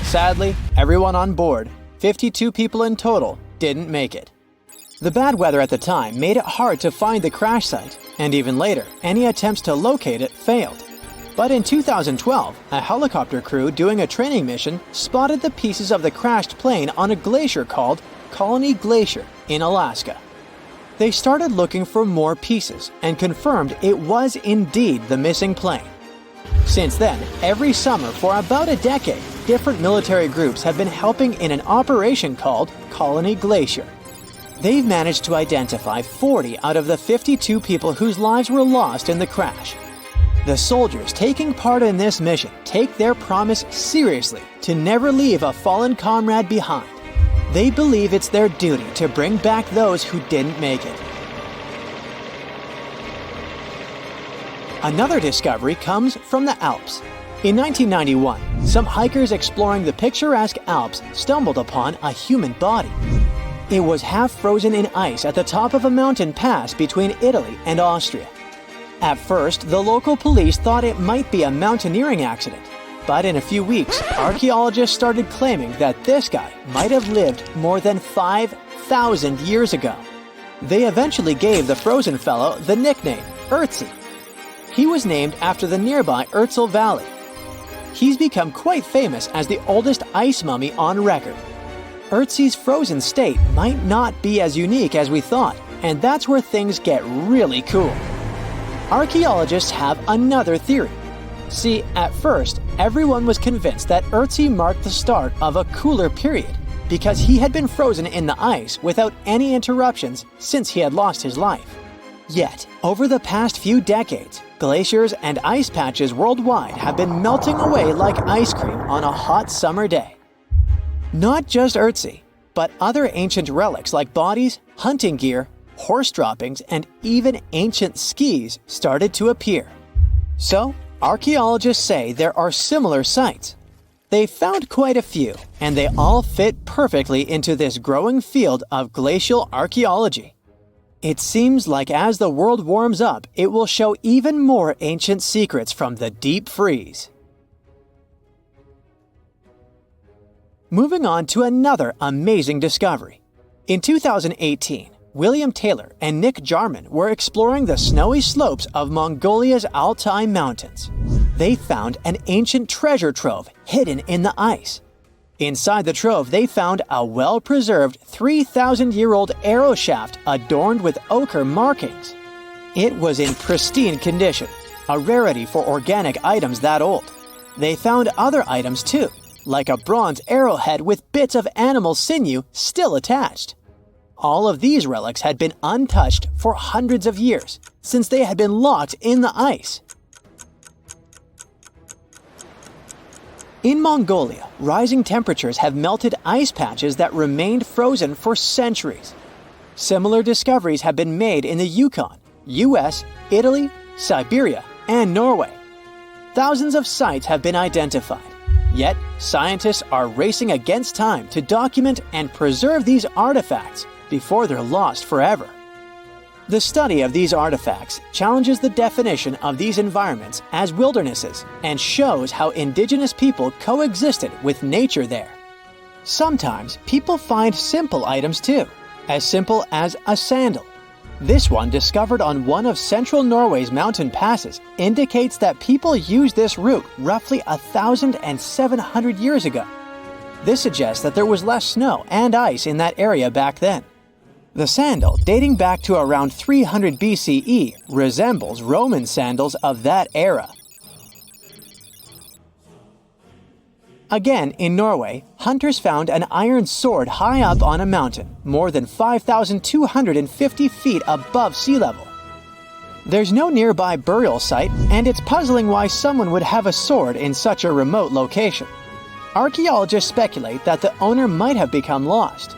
Sadly, everyone on board, 52 people in total, didn't make it. The bad weather at the time made it hard to find the crash site, and even later, any attempts to locate it failed. But in 2012, a helicopter crew doing a training mission spotted the pieces of the crashed plane on a glacier called Colony Glacier in Alaska. They started looking for more pieces and confirmed it was indeed the missing plane. Since then, every summer for about a decade, different military groups have been helping in an operation called Colony Glacier. They've managed to identify 40 out of the 52 people whose lives were lost in the crash. The soldiers taking part in this mission take their promise seriously to never leave a fallen comrade behind. They believe it's their duty to bring back those who didn't make it. Another discovery comes from the Alps. In 1991, some hikers exploring the picturesque Alps stumbled upon a human body. It was half frozen in ice at the top of a mountain pass between Italy and Austria. At first, the local police thought it might be a mountaineering accident. But in a few weeks, archaeologists started claiming that this guy might have lived more than 5,000 years ago. They eventually gave the frozen fellow the nickname Ötzi. He was named after the nearby Ötztal Valley. He's become quite famous as the oldest ice mummy on record. Ötzi's frozen state might not be as unique as we thought, and that's where things get really cool. Archaeologists have another theory. See, at first, everyone was convinced that Ötzi marked the start of a cooler period because he had been frozen in the ice without any interruptions since he had lost his life. Yet, over the past few decades, glaciers and ice patches worldwide have been melting away like ice cream on a hot summer day. Not just Ötzi, but other ancient relics like bodies, hunting gear, horse droppings, and even ancient skis started to appear. So, archaeologists say there are similar sites. They found quite a few, and they all fit perfectly into this growing field of glacial archaeology. It seems like as the world warms up, it will show even more ancient secrets from the deep freeze. Moving on to another amazing discovery. In 2018, William Taylor and Nick Jarman were exploring the snowy slopes of Mongolia's Altai Mountains. They found an ancient treasure trove hidden in the ice. Inside the trove, they found a well-preserved 3,000-year-old arrow shaft adorned with ochre markings. It was in pristine condition, a rarity for organic items that old. They found other items too, like a bronze arrowhead with bits of animal sinew still attached. All of these relics had been untouched for hundreds of years, since they had been locked in the ice. In Mongolia, rising temperatures have melted ice patches that remained frozen for centuries. Similar discoveries have been made in the Yukon, US, Italy, Siberia, and Norway. Thousands of sites have been identified. Yet, scientists are racing against time to document and preserve these artifacts before they're lost forever. The study of these artifacts challenges the definition of these environments as wildernesses and shows how indigenous people coexisted with nature there. Sometimes people find simple items too, as simple as a sandal. This one, discovered on one of central Norway's mountain passes, indicates that people used this route roughly 1,700 years ago. This suggests that there was less snow and ice in that area back then. The sandal, dating back to around 300 BCE, resembles Roman sandals of that era. Again, in Norway, hunters found an iron sword high up on a mountain, more than 5,250 feet above sea level. There's no nearby burial site, and it's puzzling why someone would have a sword in such a remote location. Archaeologists speculate that the owner might have become lost.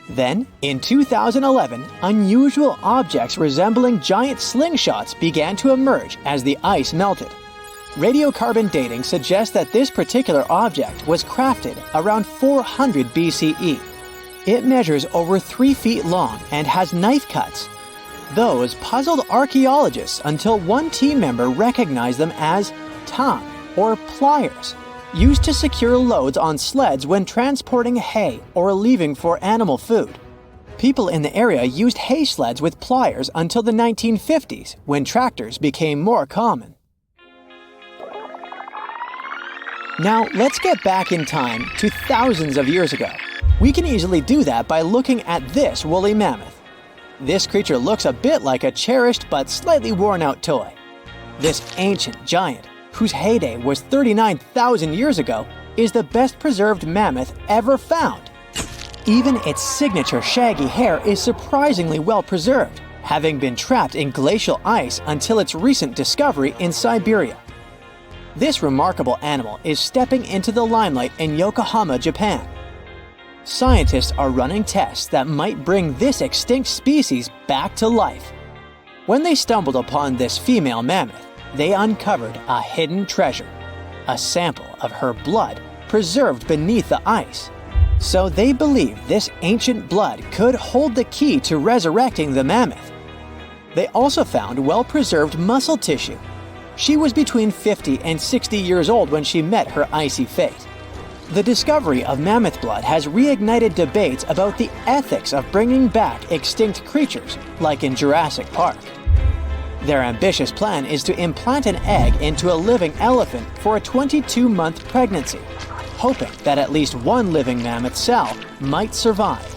Then, in 2011, unusual objects resembling giant slingshots began to emerge as the ice melted. Radiocarbon dating suggests that this particular object was crafted around 400 BCE. It measures over 3 feet long and has knife cuts. Those puzzled archaeologists until one team member recognized them as tang, or pliers, used to secure loads on sleds when transporting hay or leaving for animal food. People in the area used hay sleds with pliers until the 1950s, when tractors became more common. Now, let's get back in time to thousands of years ago. We can easily do that by looking at this woolly mammoth. This creature looks a bit like a cherished but slightly worn-out toy. This ancient giant, whose heyday was 39,000 years ago, is the best-preserved mammoth ever found. Even its signature shaggy hair is surprisingly well-preserved, having been trapped in glacial ice until its recent discovery in Siberia. This remarkable animal is stepping into the limelight in Yokohama, Japan. Scientists are running tests that might bring this extinct species back to life. When they stumbled upon this female mammoth, they uncovered a hidden treasure, a sample of her blood preserved beneath the ice. So they believe this ancient blood could hold the key to resurrecting the mammoth. They also found well-preserved muscle tissue. She was between 50 and 60 years old when she met her icy fate. The discovery of mammoth blood has reignited debates about the ethics of bringing back extinct creatures, like in Jurassic Park. Their ambitious plan is to implant an egg into a living elephant for a 22-month pregnancy, hoping that at least one living mammoth cell might survive.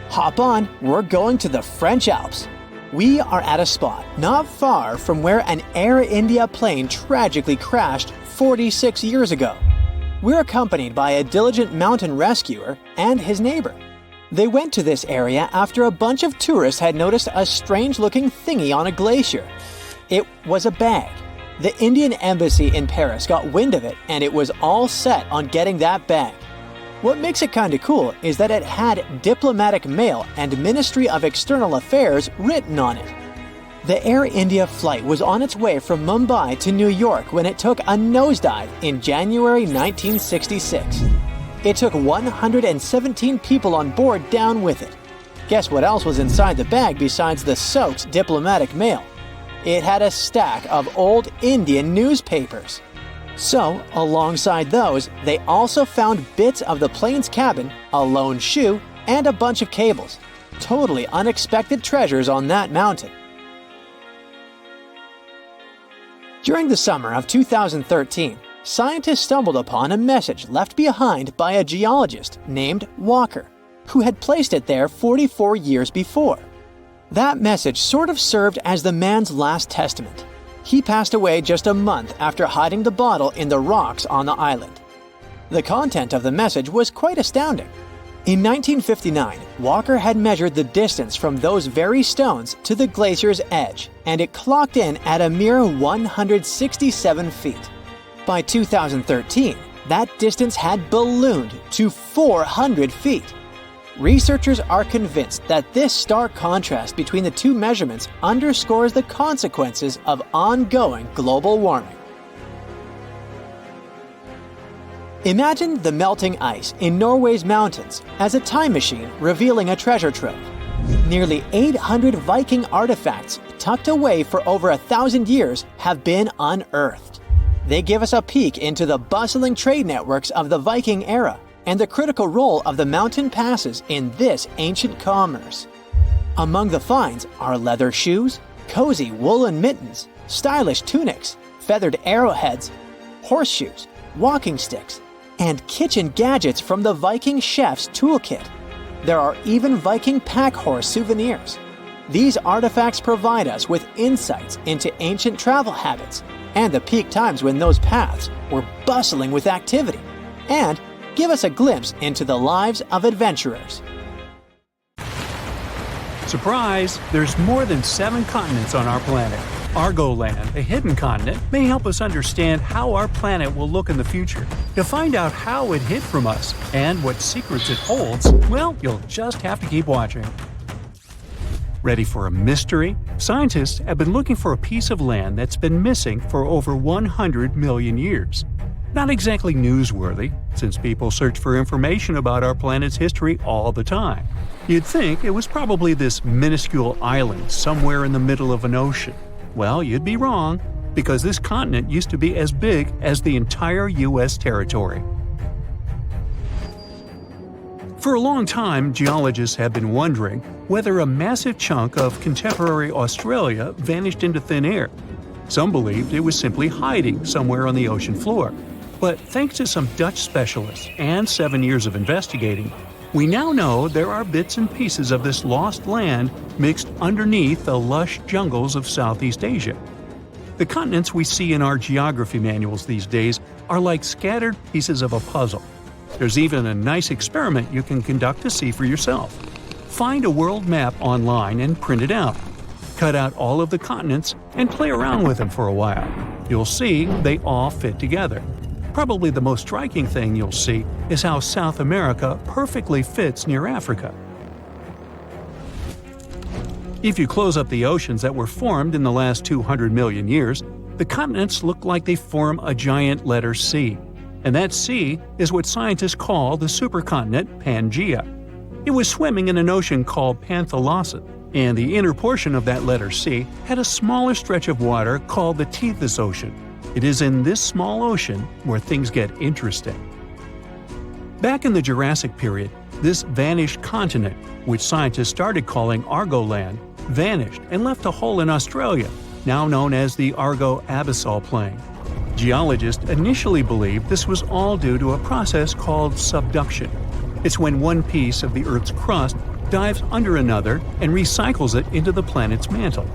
Hop on, we're going to the French Alps. We are at a spot not far from where an Air India plane tragically crashed 46 years ago. We're accompanied by a diligent mountain rescuer and his neighbor. They went to this area after a bunch of tourists had noticed a strange-looking thingy on a glacier. It was a bag. The Indian embassy in Paris got wind of it, and it was all set on getting that bag. What makes it kinda cool is that it had diplomatic mail and Ministry of External Affairs written on it. The Air India flight was on its way from Mumbai to New York when it took a nosedive in January 1966. It took 117 people on board down with it. Guess what else was inside the bag besides the soaked diplomatic mail? It had a stack of old Indian newspapers. So, alongside those, they also found bits of the plane's cabin, a lone shoe, and a bunch of cables. Totally unexpected treasures on that mountain. During the summer of 2013, scientists stumbled upon a message left behind by a geologist named Walker, who had placed it there 44 years before. That message sort of served as the man's last testament. He passed away just a month after hiding the bottle in the rocks on the island. The content of the message was quite astounding. In 1959, Walker had measured the distance from those very stones to the glacier's edge, and it clocked in at a mere 167 feet. By 2013, that distance had ballooned to 400 feet. Researchers are convinced that this stark contrast between the two measurements underscores the consequences of ongoing global warming. Imagine the melting ice in Norway's mountains as a time machine revealing a treasure trove. Nearly 800 Viking artifacts tucked away for over 1,000 years have been unearthed. They give us a peek into the bustling trade networks of the Viking era and the critical role of the mountain passes in this ancient commerce. Among the finds are leather shoes, cozy woolen mittens, stylish tunics, feathered arrowheads, horseshoes, walking sticks, and kitchen gadgets from the Viking chef's toolkit. There are even Viking pack horse souvenirs. These artifacts provide us with insights into ancient travel habits and the peak times when those paths were bustling with activity, and give us a glimpse into the lives of adventurers. Surprise! There's more than 7 continents on our planet. Argoland, a hidden continent, may help us understand how our planet will look in the future. To find out how it hid from us and what secrets it holds, well, you'll just have to keep watching. Ready for a mystery? Scientists have been looking for a piece of land that's been missing for over 100 million years. Not exactly newsworthy, since people search for information about our planet's history all the time. You'd think it was probably this minuscule island somewhere in the middle of an ocean. Well, you'd be wrong, because this continent used to be as big as the entire U.S. territory. For a long time, geologists have been wondering whether a massive chunk of contemporary Australia vanished into thin air. Some believed it was simply hiding somewhere on the ocean floor. But thanks to some Dutch specialists and 7 years of investigating, we now know there are bits and pieces of this lost land mixed underneath the lush jungles of Southeast Asia. The continents we see in our geography manuals these days are like scattered pieces of a puzzle. There's even a nice experiment you can conduct to see for yourself. Find a world map online and print it out. Cut out all of the continents and play around with them for a while. You'll see they all fit together. Probably the most striking thing you'll see is how South America perfectly fits near Africa. If you close up the oceans that were formed in the last 200 million years, the continents look like they form a giant letter C. And that C is what scientists call the supercontinent Pangaea. It was swimming in an ocean called Panthalassa, and the inner portion of that letter C had a smaller stretch of water called the Tethys Ocean. It is in this small ocean where things get interesting. Back in the Jurassic period, this vanished continent, which scientists started calling Argoland, vanished and left a hole in Australia, now known as the Argo-Abyssal Plain. Geologists initially believed this was all due to a process called subduction. It's when one piece of the Earth's crust dives under another and recycles it into the planet's mantle.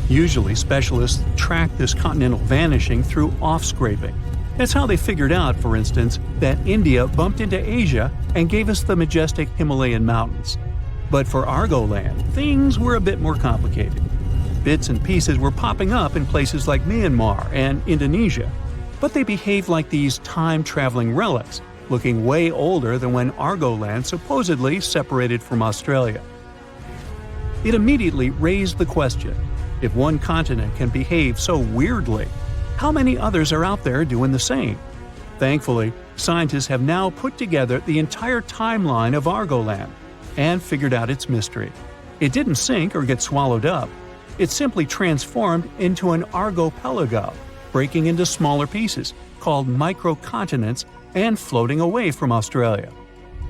Usually, specialists track this continental vanishing through off-scraping. That's how they figured out, for instance, that India bumped into Asia and gave us the majestic Himalayan mountains. But for Argoland, things were a bit more complicated. Bits and pieces were popping up in places like Myanmar and Indonesia, but they behaved like these time-traveling relics, looking way older than when Argoland supposedly separated from Australia. It immediately raised the question: if one continent can behave so weirdly, how many others are out there doing the same? Thankfully, scientists have now put together the entire timeline of Argoland and figured out its mystery. It didn't sink or get swallowed up. It simply transformed into an archipelago, breaking into smaller pieces, called microcontinents, and floating away from Australia.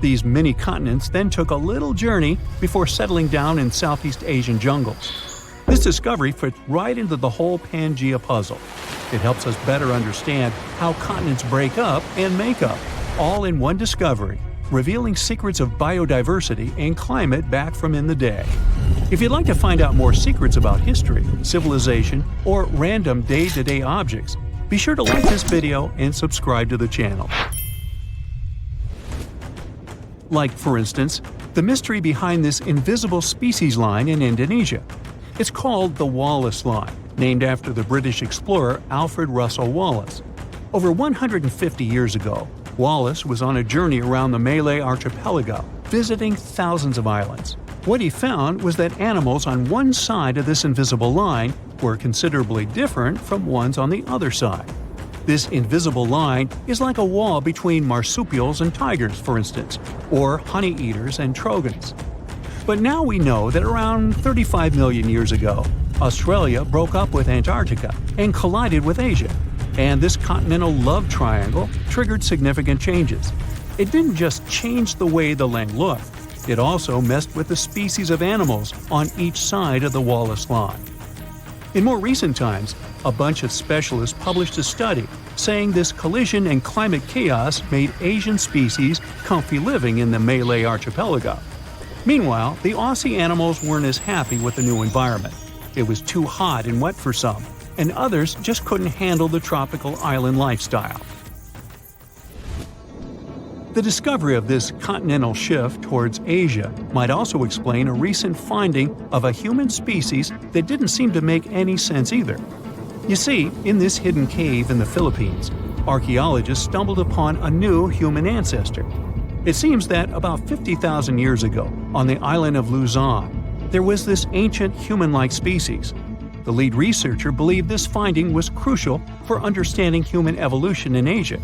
These mini-continents then took a little journey before settling down in Southeast Asian jungles. This discovery fits right into the whole Pangaea puzzle. It helps us better understand how continents break up and make up, all in one discovery, revealing secrets of biodiversity and climate back from in the day. If you'd like to find out more secrets about history, civilization, or random day-to-day objects, be sure to like this video and subscribe to the channel. Like, for instance, the mystery behind this invisible species line in Indonesia. It's called the Wallace Line, named after the British explorer Alfred Russel Wallace. Over 150 years ago, Wallace was on a journey around the Malay archipelago, visiting thousands of islands. What he found was that animals on one side of this invisible line were considerably different from ones on the other side. This invisible line is like a wall between marsupials and tigers, for instance, or honey-eaters and trogons. But now we know that around 35 million years ago, Australia broke up with Antarctica and collided with Asia. And this continental love triangle triggered significant changes. It didn't just change the way the land looked, it also messed with the species of animals on each side of the Wallace Line. In more recent times, a bunch of specialists published a study saying this collision and climate chaos made Asian species comfy living in the Malay archipelago. Meanwhile, the Aussie animals weren't as happy with the new environment. It was too hot and wet for some, and others just couldn't handle the tropical island lifestyle. The discovery of this continental shift towards Asia might also explain a recent finding of a human species that didn't seem to make any sense either. You see, in this hidden cave in the Philippines, archaeologists stumbled upon a new human ancestor. It seems that about 50,000 years ago, on the island of Luzon, there was this ancient human-like species. The lead researcher believed this finding was crucial for understanding human evolution in Asia,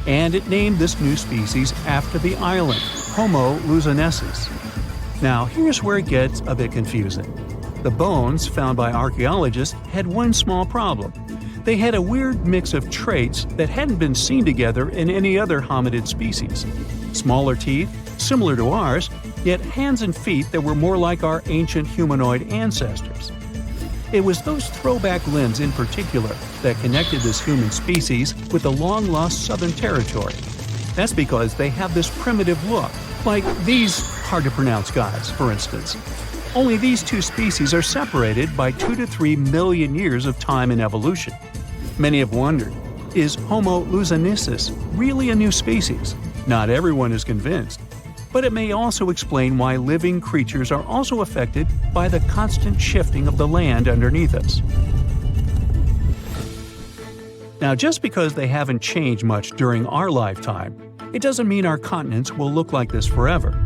and it named this new species after the island, Homo luzonensis. Now, here's where it gets a bit confusing. The bones found by archaeologists had one small problem. They had a weird mix of traits that hadn't been seen together in any other hominid species. Smaller teeth, similar to ours, yet hands and feet that were more like our ancient humanoid ancestors. It was those throwback limbs in particular that connected this human species with the long-lost Southern Territory. That's because they have this primitive look, like these hard-to-pronounce guys, for instance. Only these two species are separated by 2 to 3 million years of time in evolution. Many have wondered, is Homo luzonensis really a new species? Not everyone is convinced. But it may also explain why living creatures are also affected by the constant shifting of the land underneath us. Now, just because they haven't changed much during our lifetime, it doesn't mean our continents will look like this forever.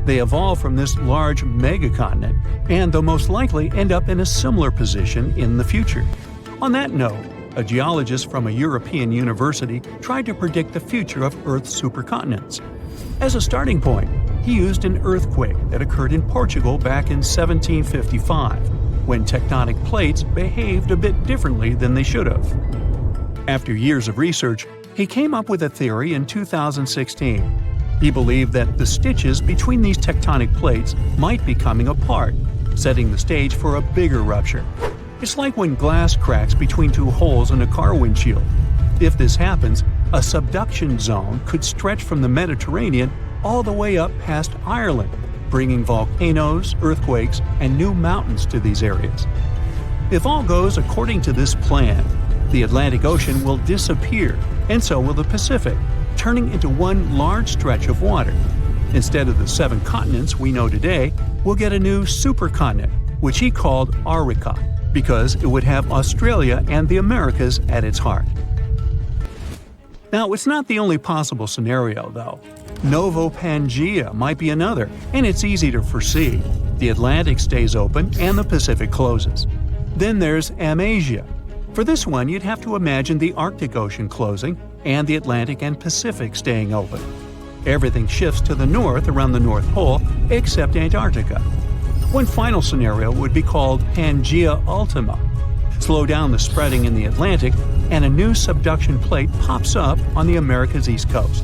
They evolved from this large megacontinent, and they'll most likely end up in a similar position in the future. On that note, a geologist from a European university tried to predict the future of Earth's supercontinents. As a starting point, he used an earthquake that occurred in Portugal back in 1755, when tectonic plates behaved a bit differently than they should have. After years of research, he came up with a theory in 2016. He believed that the stitches between these tectonic plates might be coming apart, setting the stage for a bigger rupture. It's like when glass cracks between two holes in a car windshield. If this happens, a subduction zone could stretch from the Mediterranean all the way up past Ireland, bringing volcanoes, earthquakes, and new mountains to these areas. If all goes according to this plan, the Atlantic Ocean will disappear, and so will the Pacific, turning into one large stretch of water. Instead of the 7 continents we know today, we'll get a new supercontinent, which he called Arctica, because it would have Australia and the Americas at its heart. Now, it's not the only possible scenario, though. Novo Pangea might be another, and it's easy to foresee. The Atlantic stays open and the Pacific closes. Then there's Amasia. For this one, you'd have to imagine the Arctic Ocean closing and the Atlantic and Pacific staying open. Everything shifts to the north around the North Pole, except Antarctica. One final scenario would be called Pangea Ultima. Slow down the spreading in the Atlantic, and a new subduction plate pops up on the America's east coast.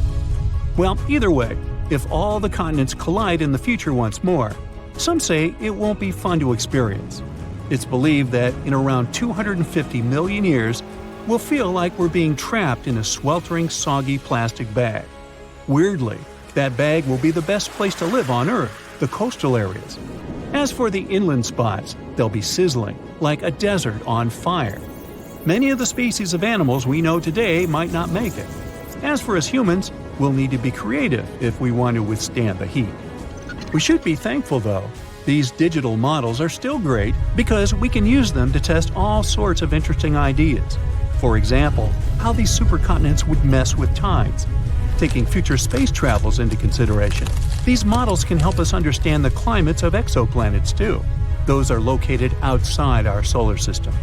Well, either way, if all the continents collide in the future once more, some say it won't be fun to experience. It's believed that in around 250 million years, we'll feel like we're being trapped in a sweltering, soggy plastic bag. Weirdly, that bag will be the best place to live on Earth, the coastal areas. As for the inland spots, they'll be sizzling, like a desert on fire. Many of the species of animals we know today might not make it. As for us humans, we'll need to be creative if we want to withstand the heat. We should be thankful, though. These digital models are still great because we can use them to test all sorts of interesting ideas. For example, how these supercontinents would mess with tides. Taking future space travels into consideration, these models can help us understand the climates of exoplanets too. Those are located outside our solar system.